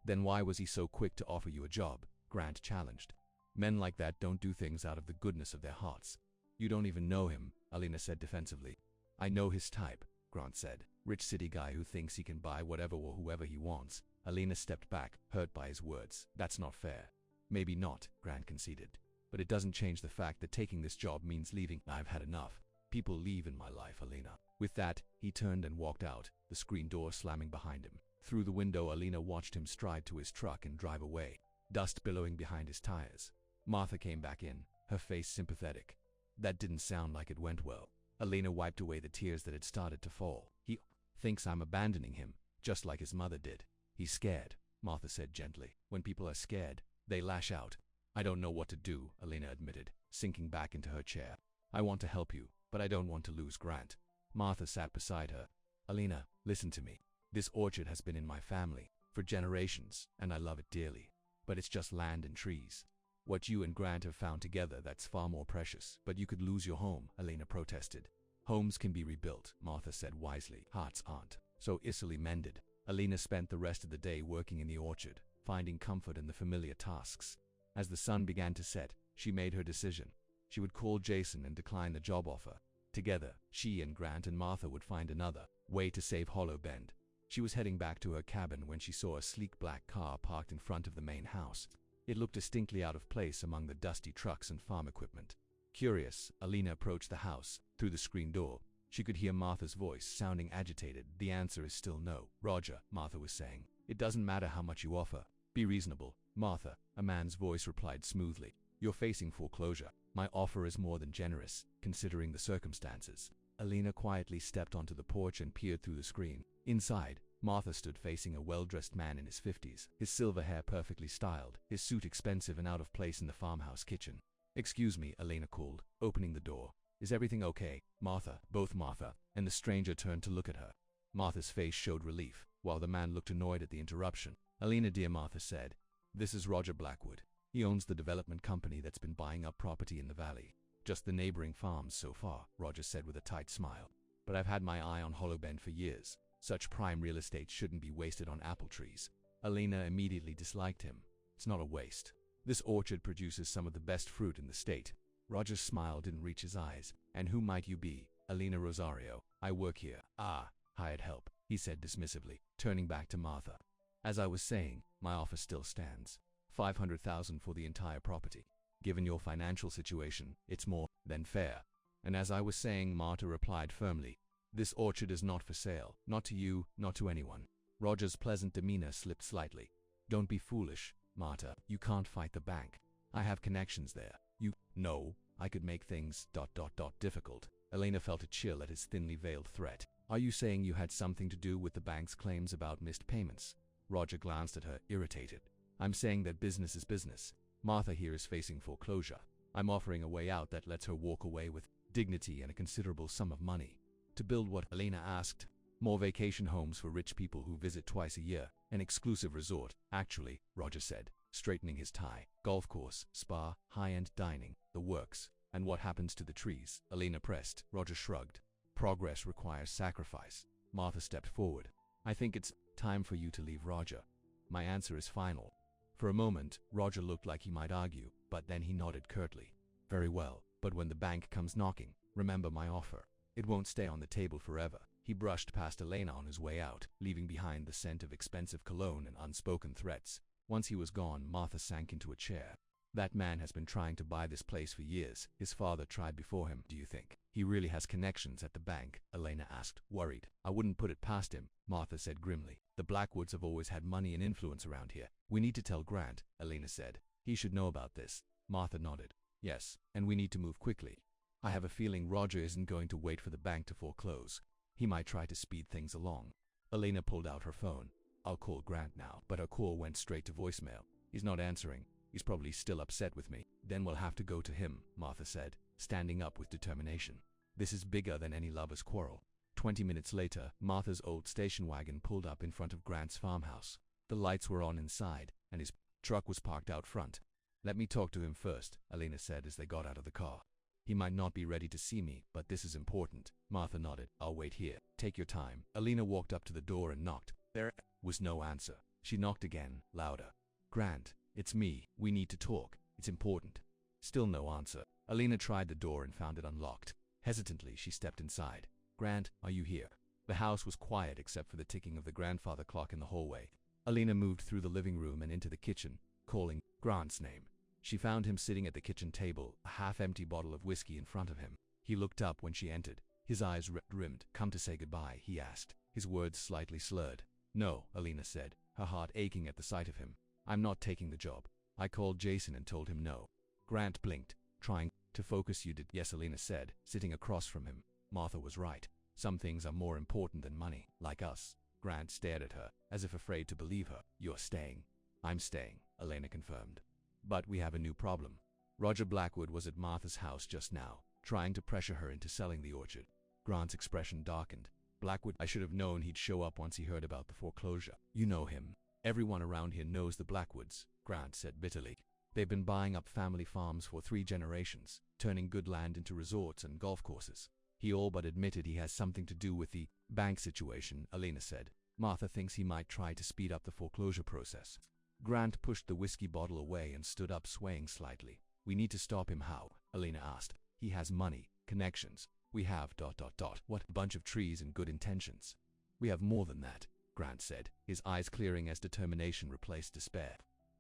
Then why was he so quick to offer you a job? Grant challenged. Men like that don't do things out of the goodness of their hearts. You don't even know him, Alina said defensively. I know his type, Grant said. Rich city guy who thinks he can buy whatever or whoever he wants. Alina stepped back, hurt by his words. That's not fair. Maybe not, Grant conceded. But it doesn't change the fact that taking this job means leaving. I've had enough. People leave in my life, Alina. With that, he turned and walked out, the screen door slamming behind him. Through the window, Alina watched him stride to his truck and drive away, dust billowing behind his tires. Martha came back in, her face sympathetic. That didn't sound like it went well. Alina wiped away the tears that had started to fall. He thinks I'm abandoning him, just like his mother did. He's scared, Martha said gently. When people are scared, they lash out. I don't know what to do, Alina admitted, sinking back into her chair. I want to help you, but I don't want to lose Grant. Martha sat beside her. Alina, listen to me. This orchard has been in my family for generations, and I love it dearly. But it's just land and trees. What you and Grant have found together, that's far more precious. But you could lose your home, Alina protested. Homes can be rebuilt, Martha said wisely. Hearts aren't. So easily mended. Alina spent the rest of the day working in the orchard, finding comfort in the familiar tasks. As the sun began to set, she made her decision. She would call Jason and decline the job offer. Together, she and Grant and Martha would find another way to save Hollow Bend. She was heading back to her cabin when she saw a sleek black car parked in front of the main house. It looked distinctly out of place among the dusty trucks and farm equipment. Curious, Alina approached the house. Through the screen door, she could hear Martha's voice, sounding agitated. The answer is still no, Roger, Martha was saying. It doesn't matter how much you offer. Be reasonable, Martha, a man's voice replied smoothly. You're facing foreclosure. My offer is more than generous, considering the circumstances. Alina quietly stepped onto the porch and peered through the screen. Inside, Martha stood facing a well-dressed man in his 50s, his silver hair perfectly styled, his suit expensive and out of place in the farmhouse kitchen. Excuse me, Alina called, opening the door. Is everything okay, Martha? Both Martha and the stranger turned to look at her. Martha's face showed relief, while the man looked annoyed at the interruption. Alina, dear, Martha said. This is Roger Blackwood. He owns the development company that's been buying up property in the valley. Just the neighboring farms so far, Roger said with a tight smile. But I've had my eye on Hollow Bend for years. Such prime real estate shouldn't be wasted on apple trees. Alina immediately disliked him. It's not a waste. This orchard produces some of the best fruit in the state. Roger's smile didn't reach his eyes. And who might you be? Alina Rosario. I work here. Ah, hired help, he said dismissively, turning back to Martha. As I was saying, my offer still stands. $500,000 for the entire property. Given your financial situation, it's more than fair. And as I was saying, Martha replied firmly, this orchard is not for sale. Not to you, not to anyone. Roger's pleasant demeanor slipped slightly. Don't be foolish, Martha. You can't fight the bank. I have connections there. You know, I could make things ... difficult. Alina felt a chill at his thinly veiled threat. Are you saying you had something to do with the bank's claims about missed payments? Roger glanced at her, irritated. I'm saying that business is business. Martha here is facing foreclosure. I'm offering a way out that lets her walk away with dignity and a considerable sum of money. To build what? Alina asked. More vacation homes for rich people who visit twice a year. An exclusive resort, actually, Roger said, straightening his tie. Golf course, spa, high-end dining, the works. And what happens to the trees? Alina pressed. Roger shrugged. Progress requires sacrifice. Martha stepped forward. I think it's time for you to leave Roger. My answer is final. For a moment, Roger looked like he might argue, but then he nodded curtly. Very well, but when the bank comes knocking, remember my offer. It won't stay on the table forever. He brushed past Elena on his way out, leaving behind the scent of expensive cologne and unspoken threats. Once he was gone, Martha sank into a chair. That man has been trying to buy this place for years. His father tried before him. Do you think he really has connections at the bank? Elena asked, worried. I wouldn't put it past him, Martha said grimly. The Blackwoods have always had money and influence around here. We need to tell Grant, Elena said. He should know about this. Martha nodded. Yes, and we need to move quickly. I have a feeling Roger isn't going to wait for the bank to foreclose. He might try to speed things along. Elena pulled out her phone. I'll call Grant now, but her call went straight to voicemail. He's not answering. He's probably still upset with me. Then we'll have to go to him, Martha said, standing up with determination. This is bigger than any lover's quarrel. 20 minutes later, Martha's old station wagon pulled up in front of Grant's farmhouse. The lights were on inside, and his truck was parked out front. Let me talk to him first, Elena said as they got out of the car. He might not be ready to see me, but this is important. Martha nodded. I'll wait here. Take your time. Elena walked up to the door and knocked. There was no answer. She knocked again, louder. Grant, it's me. We need to talk. It's important. Still no answer. Elena tried the door and found it unlocked. Hesitantly, she stepped inside. Grant, are you here? The house was quiet except for the ticking of the grandfather clock in the hallway. Elena moved through the living room and into the kitchen, calling Grant's name. She found him sitting at the kitchen table, a half-empty bottle of whiskey in front of him. He looked up when she entered. His eyes rimmed. Come to say goodbye, he asked, his words slightly slurred. No, Elena said, her heart aching at the sight of him. I'm not taking the job. I called Jason and told him no. Grant blinked, trying to focus. You did? Yes, Elena said, sitting across from him. Martha was right. Some things are more important than money, like us. Grant stared at her, as if afraid to believe her. You're staying. I'm staying, Elena confirmed. But we have a new problem. Roger Blackwood was at Martha's house just now, trying to pressure her into selling the orchard. Grant's expression darkened. Blackwood, I should have known he'd show up once he heard about the foreclosure. You know him. Everyone around here knows the Blackwoods, Grant said bitterly. They've been buying up family farms for 3 generations, turning good land into resorts and golf courses. He all but admitted he has something to do with the bank situation, Elena said. Martha thinks he might try to speed up the foreclosure process. Grant pushed the whiskey bottle away and stood up, swaying slightly. We need to stop him. How? Elena asked. He has money, connections. We have ... What? A bunch of trees and good intentions. We have more than that, Grant said, his eyes clearing as determination replaced despair.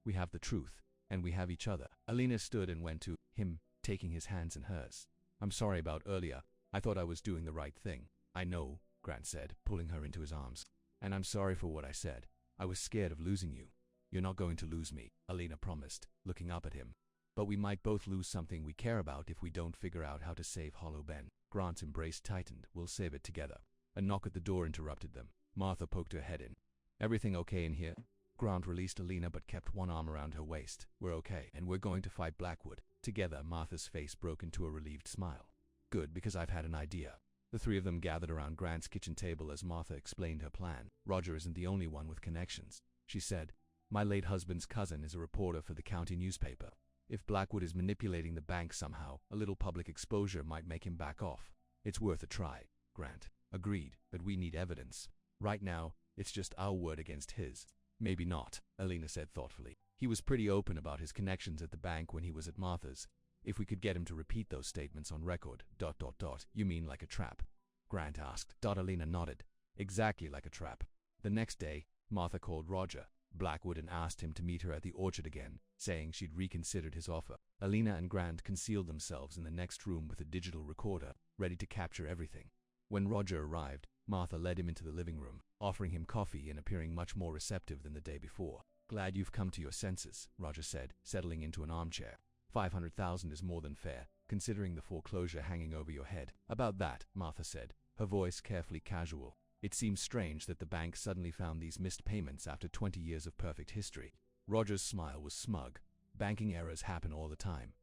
We have the truth, and we have each other. Elena stood and went to him, taking his hands in hers. I'm sorry about earlier. I thought I was doing the right thing. I know, Grant said, pulling her into his arms. And I'm sorry for what I said. I was scared of losing you. You're not going to lose me, Elena promised, looking up at him. But we might both lose something we care about if we don't figure out how to save Hollow Bend. Grant's embrace tightened. We'll save it together. A knock at the door interrupted them. Martha poked her head in. Everything okay in here? Grant released Elena but kept one arm around her waist. We're okay, and we're going to fight Blackwood. Together, Martha's face broke into a relieved smile. Good, because I've had an idea. The 3 of them gathered around Grant's kitchen table as Martha explained her plan. Roger isn't the only one with connections, she said. My late husband's cousin is a reporter for the county newspaper. If Blackwood is manipulating the bank somehow, a little public exposure might make him back off. It's worth a try, Grant agreed, but we need evidence. Right now, it's just our word against his. Maybe not, Elena said thoughtfully. He was pretty open about his connections at the bank when he was at Martha's. If we could get him to repeat those statements on record... You mean like a trap? Grant asked. Elena nodded. Exactly like a trap. The next day, Martha called Roger Blackwood and asked him to meet her at the orchard again, saying she'd reconsidered his offer. Elena and Grant concealed themselves in the next room with a digital recorder, ready to capture everything. When Roger arrived, Martha led him into the living room, offering him coffee and appearing much more receptive than the day before. Glad you've come to your senses, Roger said, settling into an armchair. $500,000 is more than fair, considering the foreclosure hanging over your head. About that, Martha said, her voice carefully casual. It seems strange that the bank suddenly found these missed payments after 20 years of perfect history. Roger's smile was smug. Banking errors happen all the time.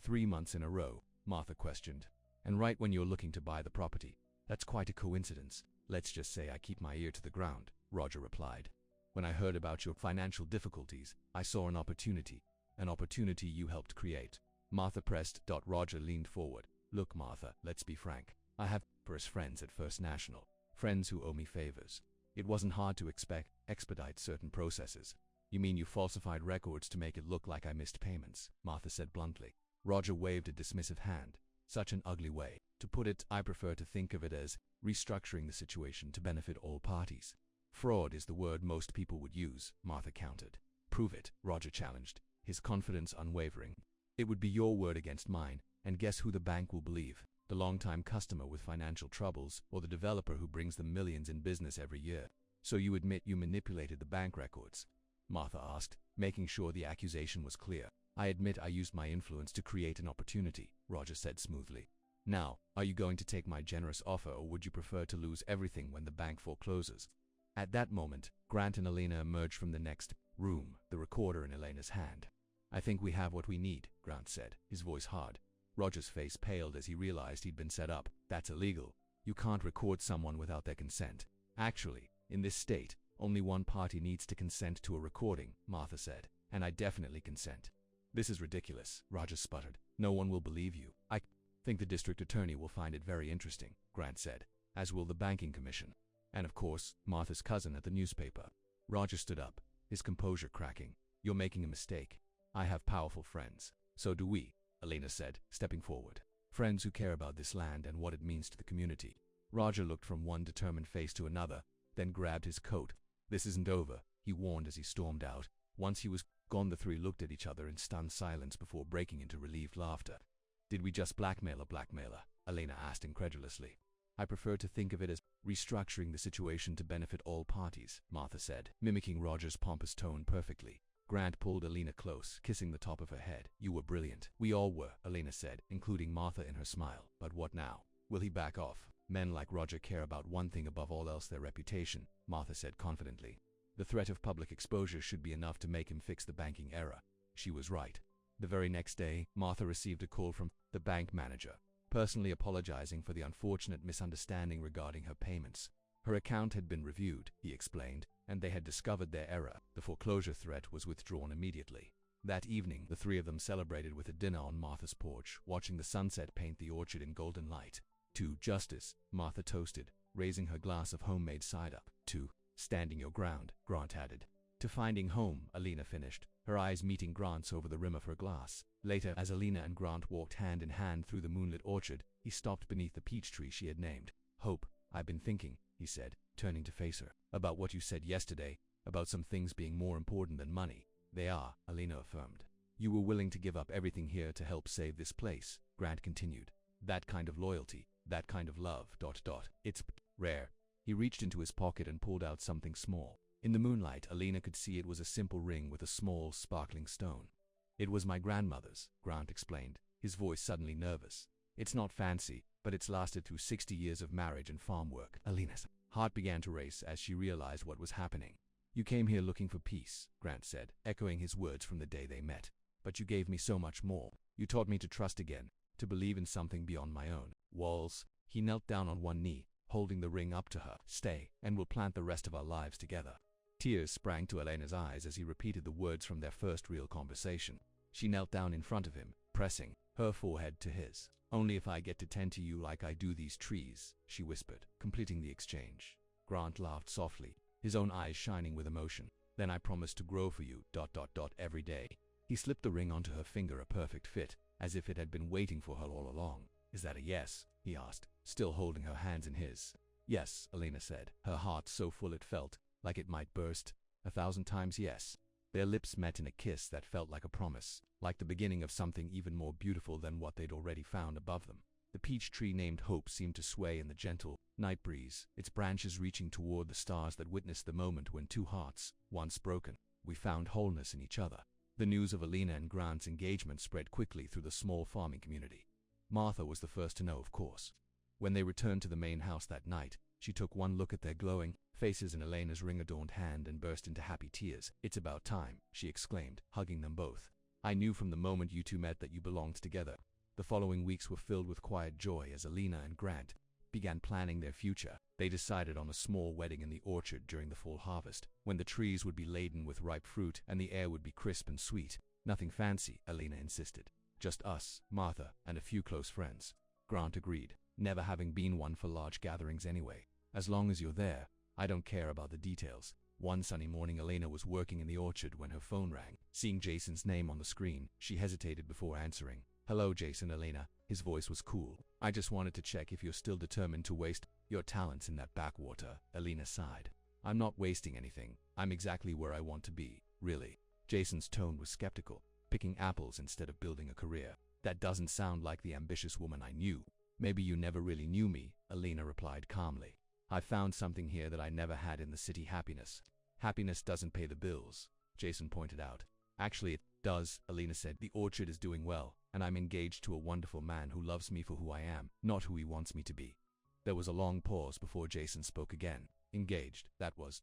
3 months in a row, Martha questioned. And right when you're looking to buy the property. That's quite a coincidence. Let's just say I keep my ear to the ground, Roger replied. When I heard about your financial difficulties, I saw an opportunity. An opportunity you helped create. Martha pressed. Roger leaned forward. Look, Martha, let's be frank. I have numerous friends at First National. Friends who owe me favors. It wasn't hard to expedite certain processes. You mean you falsified records to make it look like I missed payments? Martha said bluntly. Roger waved a dismissive hand. Such an ugly way to put it. I prefer to think of it as restructuring the situation to benefit all parties. Fraud is the word most people would use, Martha countered. Prove it, Roger challenged, his confidence unwavering. It would be your word against mine, and guess who the bank will believe? The longtime customer with financial troubles, or the developer who brings them millions in business every year? So you admit you manipulated the bank records? Martha asked, making sure the accusation was clear. I admit I used my influence to create an opportunity, Roger said smoothly. Now, are you going to take my generous offer, or would you prefer to lose everything when the bank forecloses? At that moment, Grant and Elena emerged from the next room, the recorder in Elena's hand. I think we have what we need, Grant said, his voice hard. Roger's face paled as he realized he'd been set up. That's illegal. You can't record someone without their consent. Actually, in this state, only one party needs to consent to a recording, Martha said, and I definitely consent. This is ridiculous, Roger sputtered. No one will believe you. I think the district attorney will find it very interesting, Grant said, as will the banking commission. And of course, Martha's cousin at the newspaper. Roger stood up, his composure cracking. You're making a mistake. I have powerful friends. So do we, Elena said, stepping forward. Friends who care about this land and what it means to the community. Roger looked from one determined face to another, then grabbed his coat. This isn't over, he warned as he stormed out. Once he was gone, the three looked at each other in stunned silence before breaking into relieved laughter. Did we just blackmail a blackmailer? Elena asked incredulously. I prefer to think of it as restructuring the situation to benefit all parties, Martha said, mimicking Roger's pompous tone perfectly. Grant pulled Elena close, kissing the top of her head. You were brilliant. We all were, Elena said, including Martha in her smile. But what now? Will he back off? Men like Roger care about one thing above all else, their reputation, Martha said confidently. The threat of public exposure should be enough to make him fix the banking error. She was right. The very next day, Martha received a call from the bank manager, personally apologizing for the unfortunate misunderstanding regarding her payments. Her account had been reviewed, he explained, and they had discovered their error. The foreclosure threat was withdrawn immediately. That evening, the three of them celebrated with a dinner on Martha's porch, watching the sunset paint the orchard in golden light. To justice, Martha toasted, raising her glass of homemade cider. To standing your ground, Grant added. To finding home, Elena finished, her eyes meeting Grant's over the rim of her glass. Later, as Elena and Grant walked hand in hand through the moonlit orchard, he stopped beneath the peach tree she had named. Hope, I've been thinking, he said, turning to face her, about what you said yesterday, about some things being more important than money. They are, Elena affirmed. You were willing to give up everything here to help save this place, Grant continued. That kind of loyalty, that kind of love, ... It's rare. He reached into his pocket and pulled out something small. In the moonlight, Elena could see it was a simple ring with a small, sparkling stone. It was my grandmother's, Grant explained, his voice suddenly nervous. It's not fancy, but it's lasted through 60 years of marriage and farm work. Elena's heart began to race as she realized what was happening. You came here looking for peace, Grant said, echoing his words from the day they met. But you gave me so much more. You taught me to trust again, to believe in something beyond my own walls. He knelt down on one knee, holding the ring up to her. Stay, and we'll plant the rest of our lives together. Tears sprang to Elena's eyes as he repeated the words from their first real conversation. She knelt down in front of him, pressing her forehead to his. Only if I get to tend to you like I do these trees, she whispered, completing the exchange. Grant laughed softly, his own eyes shining with emotion. Then I promise to grow for you, ... every day. He slipped the ring onto her finger, a perfect fit, as if it had been waiting for her all along. Is that a yes? He asked, still holding her hands in his. Yes, Elena said, her heart so full it felt like it might burst. 1,000 times yes. Their lips met in a kiss that felt like a promise, like the beginning of something even more beautiful than what they'd already found above them. The peach tree named Hope seemed to sway in the gentle night breeze, its branches reaching toward the stars that witnessed the moment when two hearts, once broken, we found wholeness in each other. The news of Elena and Grant's engagement spread quickly through the small farming community. Martha was the first to know, of course. When they returned to the main house that night, she took one look at their glowing faces in Elena's ring-adorned hand and burst into happy tears. It's about time, she exclaimed, hugging them both. I knew from the moment you two met that you belonged together. The following weeks were filled with quiet joy as Elena and Grant began planning their future. They decided on a small wedding in the orchard during the fall harvest, when the trees would be laden with ripe fruit and the air would be crisp and sweet. Nothing fancy, Elena insisted. Just us, Martha, and a few close friends. Grant agreed, never having been one for large gatherings anyway. As long as you're there, I don't care about the details. One sunny morning, Elena was working in the orchard when her phone rang. Seeing Jason's name on the screen, she hesitated before answering. "Hello, Jason." Elena. His voice was cool. "I just wanted to check if you're still determined to waste your talents in that backwater." Elena sighed. "I'm not wasting anything. I'm exactly where I want to be, really." Jason's tone was skeptical. "Picking apples instead of building a career. That doesn't sound like the ambitious woman I knew." "Maybe you never really knew me," Elena replied calmly. "I found something here that I never had in the city: happiness." "Happiness doesn't pay the bills," Jason pointed out. "Actually, it does," Elena said. "The orchard is doing well, and I'm engaged to a wonderful man who loves me for who I am, not who he wants me to be." There was a long pause before Jason spoke again. "Engaged, that was ...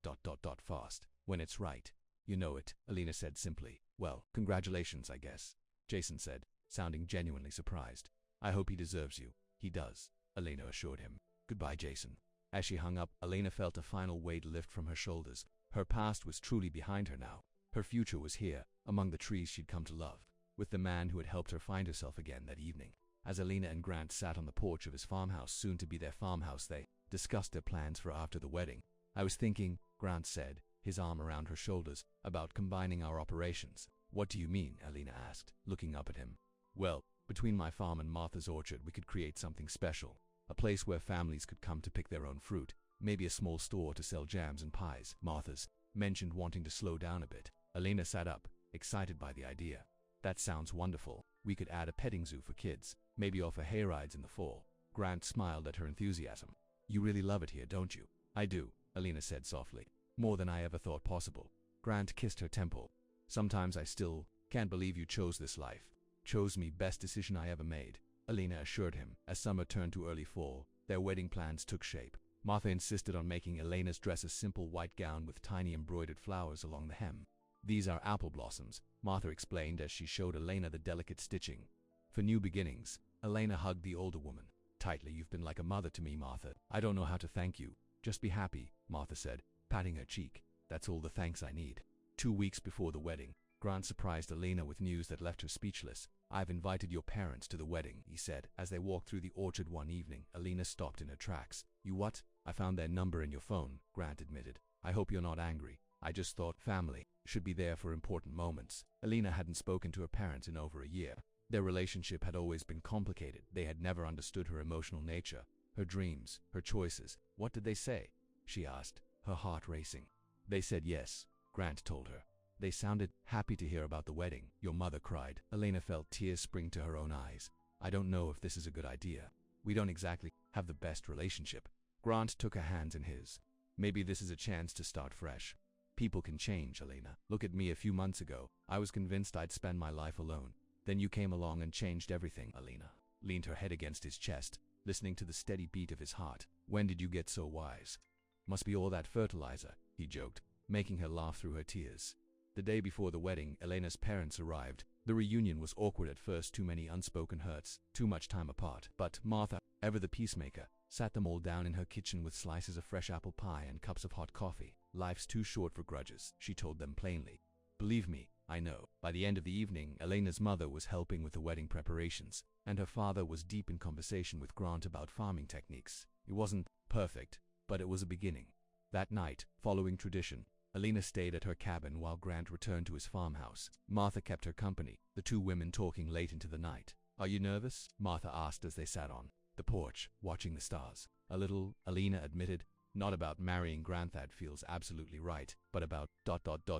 fast. When it's right. You know it," Elena said simply. "Well, congratulations, I guess," Jason said, sounding genuinely surprised. "I hope he deserves you." "He does," Elena assured him. "Goodbye, Jason." As she hung up, Elena felt a final weight lift from her shoulders. Her past was truly behind her now. Her future was here, among the trees she'd come to love, with the man who had helped her find herself again that evening. As Elena and Grant sat on the porch of his farmhouse, soon to be their farmhouse, they discussed their plans for after the wedding. "I was thinking," Grant said, his arm around her shoulders, "about combining our operations." "What do you mean?" Elena asked, looking up at him. "Well, between my farm and Martha's orchard, we could create something special. A place where families could come to pick their own fruit. Maybe a small store to sell jams and pies." Martha's mentioned wanting to slow down a bit. Elena sat up, excited by the idea. "That sounds wonderful. We could add a petting zoo for kids, maybe offer hayrides in the fall." Grant smiled at her enthusiasm. "You really love it here, don't you?" "I do," Elena said softly. "More than I ever thought possible." Grant kissed her temple. "Sometimes I still can't believe you chose this life." "Chose me, best decision I ever made," Elena assured him. As summer turned to early fall, their wedding plans took shape. Martha insisted on making Elena's dress a simple white gown with tiny embroidered flowers along the hem. "These are apple blossoms," Martha explained as she showed Elena the delicate stitching. "For new beginnings." Elena hugged the older woman tightly. "You've been like a mother to me, Martha. I don't know how to thank you." "Just be happy," Martha said, patting her cheek. "That's all the thanks I need." 2 weeks before the wedding, Grant surprised Elena with news that left her speechless. "I've invited your parents to the wedding," he said. As they walked through the orchard one evening, Elena stopped in her tracks. "You what?" "I found their number in your phone," Grant admitted. "I hope you're not angry. I just thought family should be there for important moments." Elena hadn't spoken to her parents in over a year. Their relationship had always been complicated. They had never understood her emotional nature, her dreams, her choices. "What did they say?" she asked, her heart racing. "They said yes," Grant told her. "They sounded happy to hear about the wedding." "Your mother cried." Elena felt tears spring to her own eyes. "I don't know if this is a good idea. We don't exactly have the best relationship." Grant took her hands in his. "Maybe this is a chance to start fresh. People can change, Elena. Look at me a few months ago. I was convinced I'd spend my life alone. Then you came along and changed everything." Elena leaned her head against his chest, listening to the steady beat of his heart. "When did you get so wise?" "Must be all that fertilizer," he joked, making her laugh through her tears. The day before the wedding, Elena's parents arrived. The reunion was awkward at first, too many unspoken hurts, too much time apart. But Martha, ever the peacemaker, sat them all down in her kitchen with slices of fresh apple pie and cups of hot coffee. "Life's too short for grudges," she told them plainly. "Believe me, I know." By the end of the evening, Elena's mother was helping with the wedding preparations, and her father was deep in conversation with Grant about farming techniques. It wasn't perfect, but it was a beginning. That night, following tradition, Elena stayed at her cabin while Grant returned to his farmhouse. Martha kept her company, the two women talking late into the night. "Are you nervous?" Martha asked as they sat on the porch, watching the stars. "A little," Elena admitted. "Not about marrying Grant, that feels absolutely right, but about ...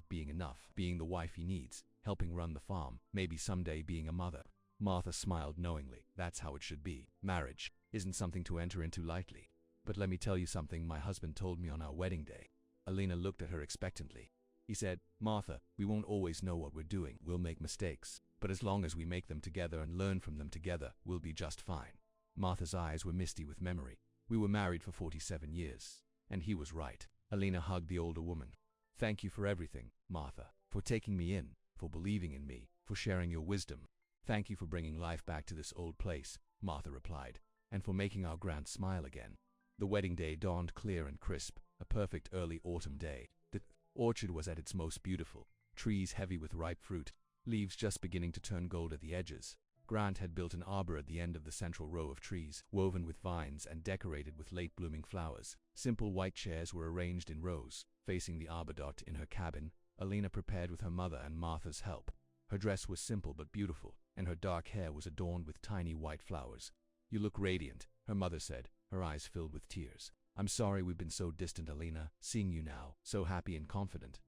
being enough, being the wife he needs, helping run the farm, maybe someday being a mother." Martha smiled knowingly. "That's how it should be. Marriage isn't something to enter into lightly. But let me tell you something my husband told me on our wedding day." Elena looked at her expectantly. "He said, Martha, we won't always know what we're doing. We'll make mistakes. But as long as we make them together and learn from them together, we'll be just fine." Martha's eyes were misty with memory. "We were married for 47 years. And he was right." Elena hugged the older woman. "Thank you for everything, Martha. For taking me in, for believing in me, for sharing your wisdom. Thank you for bringing life back to this old place," Martha replied, "and for making our Grant smile again." The wedding day dawned clear and crisp, a perfect early autumn day. The orchard was at its most beautiful, trees heavy with ripe fruit, leaves just beginning to turn gold at the edges. Grant had built an arbor at the end of the central row of trees, woven with vines and decorated with late-blooming flowers. Simple white chairs were arranged in rows, Facing the arbor in her cabin, Alina prepared with her mother and Martha's help. Her dress was simple but beautiful, and her dark hair was adorned with tiny white flowers. "You look radiant," her mother said, her eyes filled with tears. "I'm sorry we've been so distant, Alina. Seeing you now, so happy and confident,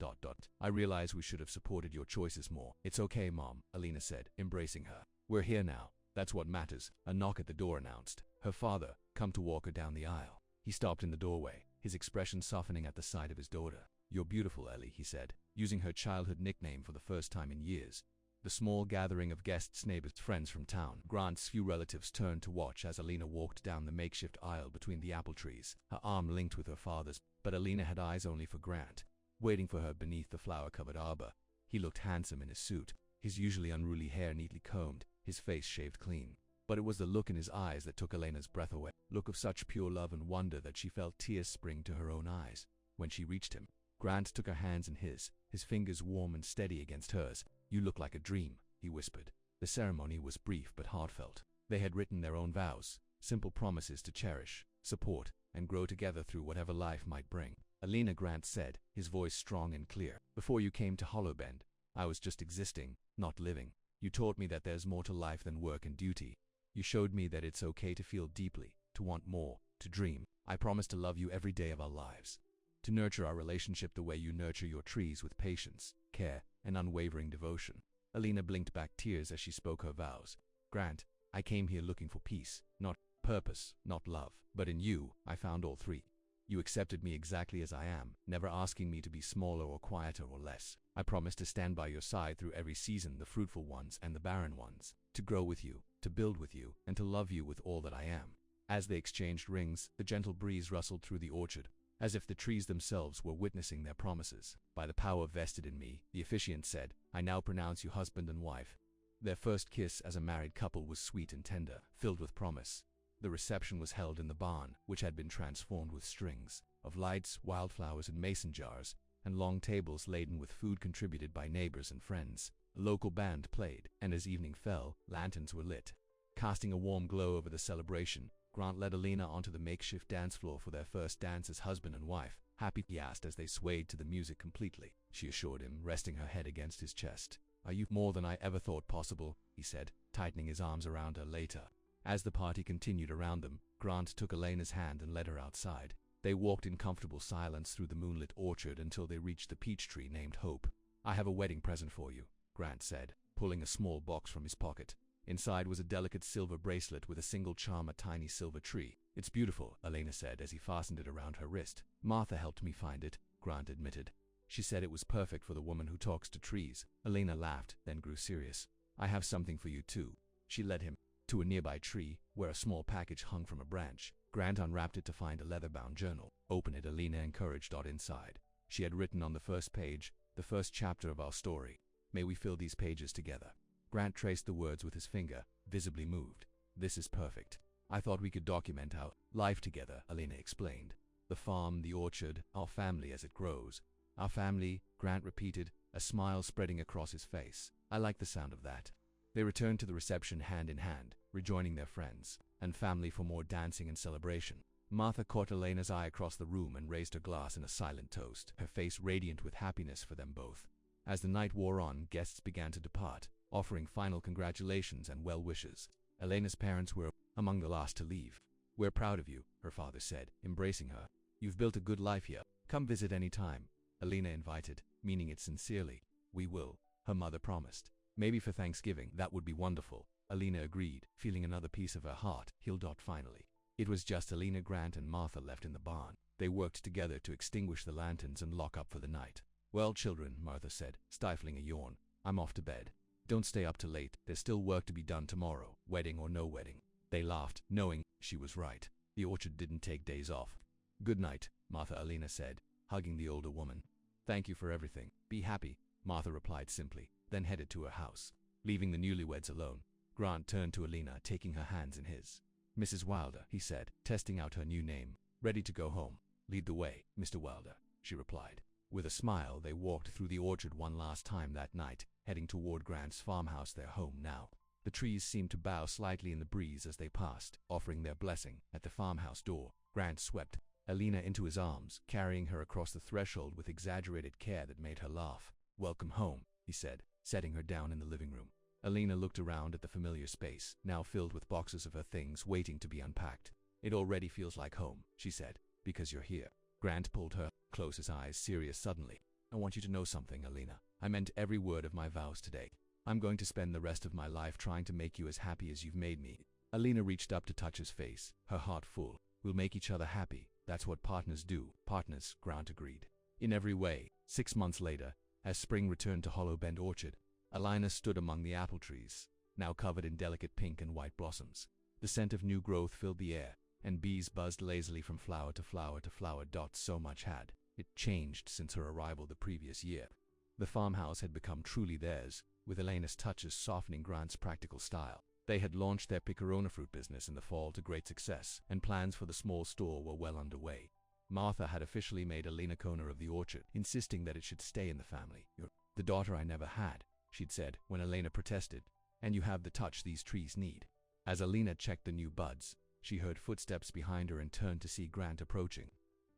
I realize we should have supported your choices more." "It's okay, Mom," Alina said, embracing her. "We're here now. That's what matters." A knock at the door announced her father, come to walk her down the aisle. He stopped in the doorway, his expression softening at the sight of his daughter. "You're beautiful, Ellie," he said, using her childhood nickname for the first time in years. The small gathering of guests, neighbors, friends from town, Grant's few relatives turned to watch as Alina walked down the makeshift aisle between the apple trees, her arm linked with her father's. But Alina had eyes only for Grant, waiting for her beneath the flower-covered arbor. He looked handsome in his suit, his usually unruly hair neatly combed, his face shaved clean. But it was the look in his eyes that took Elena's breath away, look of such pure love and wonder that she felt tears spring to her own eyes. When she reached him, Grant took her hands in his fingers warm and steady against hers. "You look like a dream," he whispered. The ceremony was brief but heartfelt. They had written their own vows, simple promises to cherish, support, and grow together through whatever life might bring. "Alina," Grant said, his voice strong and clear, "before you came to Hollowbend, I was just existing, not living. You taught me that there's more to life than work and duty. You showed me that it's okay to feel deeply, to want more, to dream. I promise to love you every day of our lives, to nurture our relationship the way you nurture your trees, with patience, care, and unwavering devotion." Alina blinked back tears as she spoke her vows. "Grant, I came here looking for peace, not purpose, not love. But in you, I found all three. You accepted me exactly as I am, never asking me to be smaller or quieter or less. I promise to stand by your side through every season, the fruitful ones and the barren ones, to grow with you, to build with you, and to love you with all that I am." As they exchanged rings, the gentle breeze rustled through the orchard, as if the trees themselves were witnessing their promises. "By the power vested in me," the officiant said, "I now pronounce you husband and wife." Their first kiss as a married couple was sweet and tender, filled with promise. The reception was held in the barn, which had been transformed with strings of lights, wildflowers, and mason jars, and long tables laden with food contributed by neighbors and friends. A local band played, and as evening fell, lanterns were lit, casting a warm glow over the celebration. Grant led Alina onto the makeshift dance floor for their first dance as husband and wife. "Happy?" he asked as they swayed to the music completely. She assured him, resting her head against his chest. "Are you?" "More than I ever thought possible," he said, tightening his arms around her later. As the party continued around them, Grant took Elena's hand and led her outside. They walked in comfortable silence through the moonlit orchard until they reached the peach tree named Hope. "I have a wedding present for you," Grant said, pulling a small box from his pocket. Inside was a delicate silver bracelet with a single charm, a tiny silver tree. "It's beautiful," Elena said as he fastened it around her wrist. "Martha helped me find it," Grant admitted. "She said it was perfect for the woman who talks to trees." Elena laughed, then grew serious. "I have something for you too." She led him to a nearby tree, where a small package hung from a branch. Grant unwrapped it to find a leather-bound journal. "Open it," Elena encouraged. Inside, she had written on the first page, "The first chapter of our story. May we fill these pages together." Grant traced the words with his finger, visibly moved. "This is perfect. I thought we could document our life together," Elena explained. "The farm, the orchard, our family as it grows." "Our family," Grant repeated, a smile spreading across his face. "I like the sound of that." They returned to the reception hand in hand, rejoining their friends and family for more dancing and celebration. Martha caught Elena's eye across the room and raised her glass in a silent toast, her face radiant with happiness for them both. As the night wore on, guests began to depart, offering final congratulations and well wishes. Elena's parents were among the last to leave. "We're proud of you," her father said, embracing her. "You've built a good life here. Come visit any time," Elena invited, meaning it sincerely. "We will," her mother promised. "Maybe for Thanksgiving." "That would be wonderful," Elena agreed, feeling another piece of her heart healed. Finally, it was just Elena, Grant, and Martha left in the barn. They worked together to extinguish the lanterns and lock up for the night. "Well, children," Martha said, stifling a yawn, "I'm off to bed. Don't stay up too late. There's still work to be done tomorrow, wedding or no wedding." They laughed, knowing she was right. The orchard didn't take days off. "Good night," Martha, Elena said, hugging the older woman. "Thank you for everything. Be happy," Martha replied simply, then headed to her house. Leaving the newlyweds alone, Grant turned to Elena, taking her hands in his. "Mrs. Wilder," he said, testing out her new name. "Ready to go home?" "Lead the way, Mr. Wilder," she replied. With a smile, they walked through the orchard one last time that night, heading toward Grant's farmhouse, their home now. The trees seemed to bow slightly in the breeze as they passed, offering their blessing. At the farmhouse door, Grant swept Alina into his arms, carrying her across the threshold with exaggerated care that made her laugh. "Welcome home," he said, setting her down in the living room. Alina looked around at the familiar space, now filled with boxes of her things waiting to be unpacked. "It already feels like home," she said, "because you're here." Grant pulled her close, his eyes serious suddenly. "I want you to know something, Alina. I meant every word of my vows today. I'm going to spend the rest of my life trying to make you as happy as you've made me." Alina reached up to touch his face, her heart full. "We'll make each other happy. That's what partners do." "Partners," Grant agreed. In every way. 6 months later, as spring returned to Hollow Bend Orchard, Alina stood among the apple trees, now covered in delicate pink and white blossoms. The scent of new growth filled the air, and bees buzzed lazily from flower to flower to flower. So much had it changed since her arrival the previous year. The farmhouse had become truly theirs, with Elena's touches softening Grant's practical style. They had launched their picorona fruit business in the fall to great success, and plans for the small store were well underway. Martha had officially made Alina owner of the orchard, insisting that it should stay in the family. "You're the daughter I never had," she'd said when Alina protested, "and you have the touch these trees need." As Alina checked the new buds, she heard footsteps behind her and turned to see Grant approaching.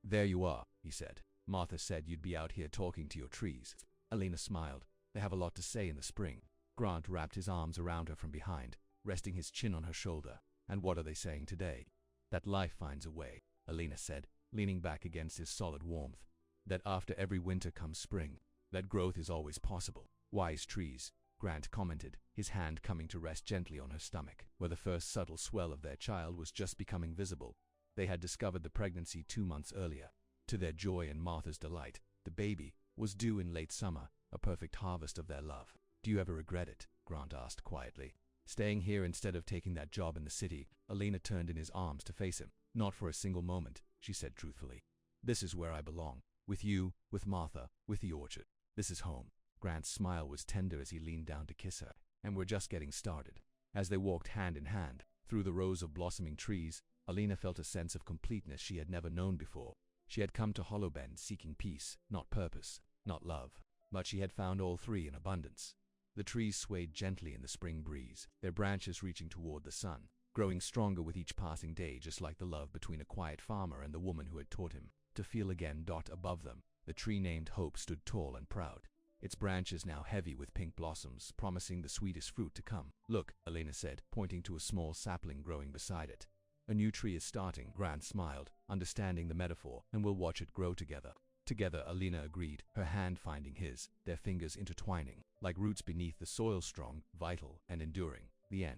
"There you are," he said. "Martha said you'd be out here talking to your trees." Alina smiled. "They have a lot to say in the spring." Grant wrapped his arms around her from behind, resting his chin on her shoulder. "And what are they saying today?" "That life finds a way," Alina said, leaning back against his solid warmth. "That after every winter comes spring. That growth is always possible." "Wise trees," Grant commented, his hand coming to rest gently on her stomach, where the first subtle swell of their child was just becoming visible. They had discovered the pregnancy 2 months earlier. To their joy and Martha's delight, the baby was due in late summer, a perfect harvest of their love. "Do you ever regret it?" Grant asked quietly. "Staying here instead of taking that job in the city?" Alina turned in his arms to face him. "Not for a single moment," she said truthfully. "This is where I belong. With you, with Martha, with the orchard. This is home." Grant's smile was tender as he leaned down to kiss her. "And we're just getting started." As they walked hand in hand through the rows of blossoming trees, Alina felt a sense of completeness she had never known before. She had come to Hollow Bend seeking peace, not purpose, not love. But she had found all three in abundance. The trees swayed gently in the spring breeze, their branches reaching toward the sun, growing stronger with each passing day, just like the love between a quiet farmer and the woman who had taught him to feel again. Above them, the tree named Hope stood tall and proud, its branches now heavy with pink blossoms, promising the sweetest fruit to come. "Look," Alina said, pointing to a small sapling growing beside it. "A new tree is starting." Grant smiled, understanding the metaphor, "and we'll watch it grow together." Together, Alina agreed, her hand finding his, their fingers intertwining, like roots beneath the soil, strong, vital, and enduring. The end.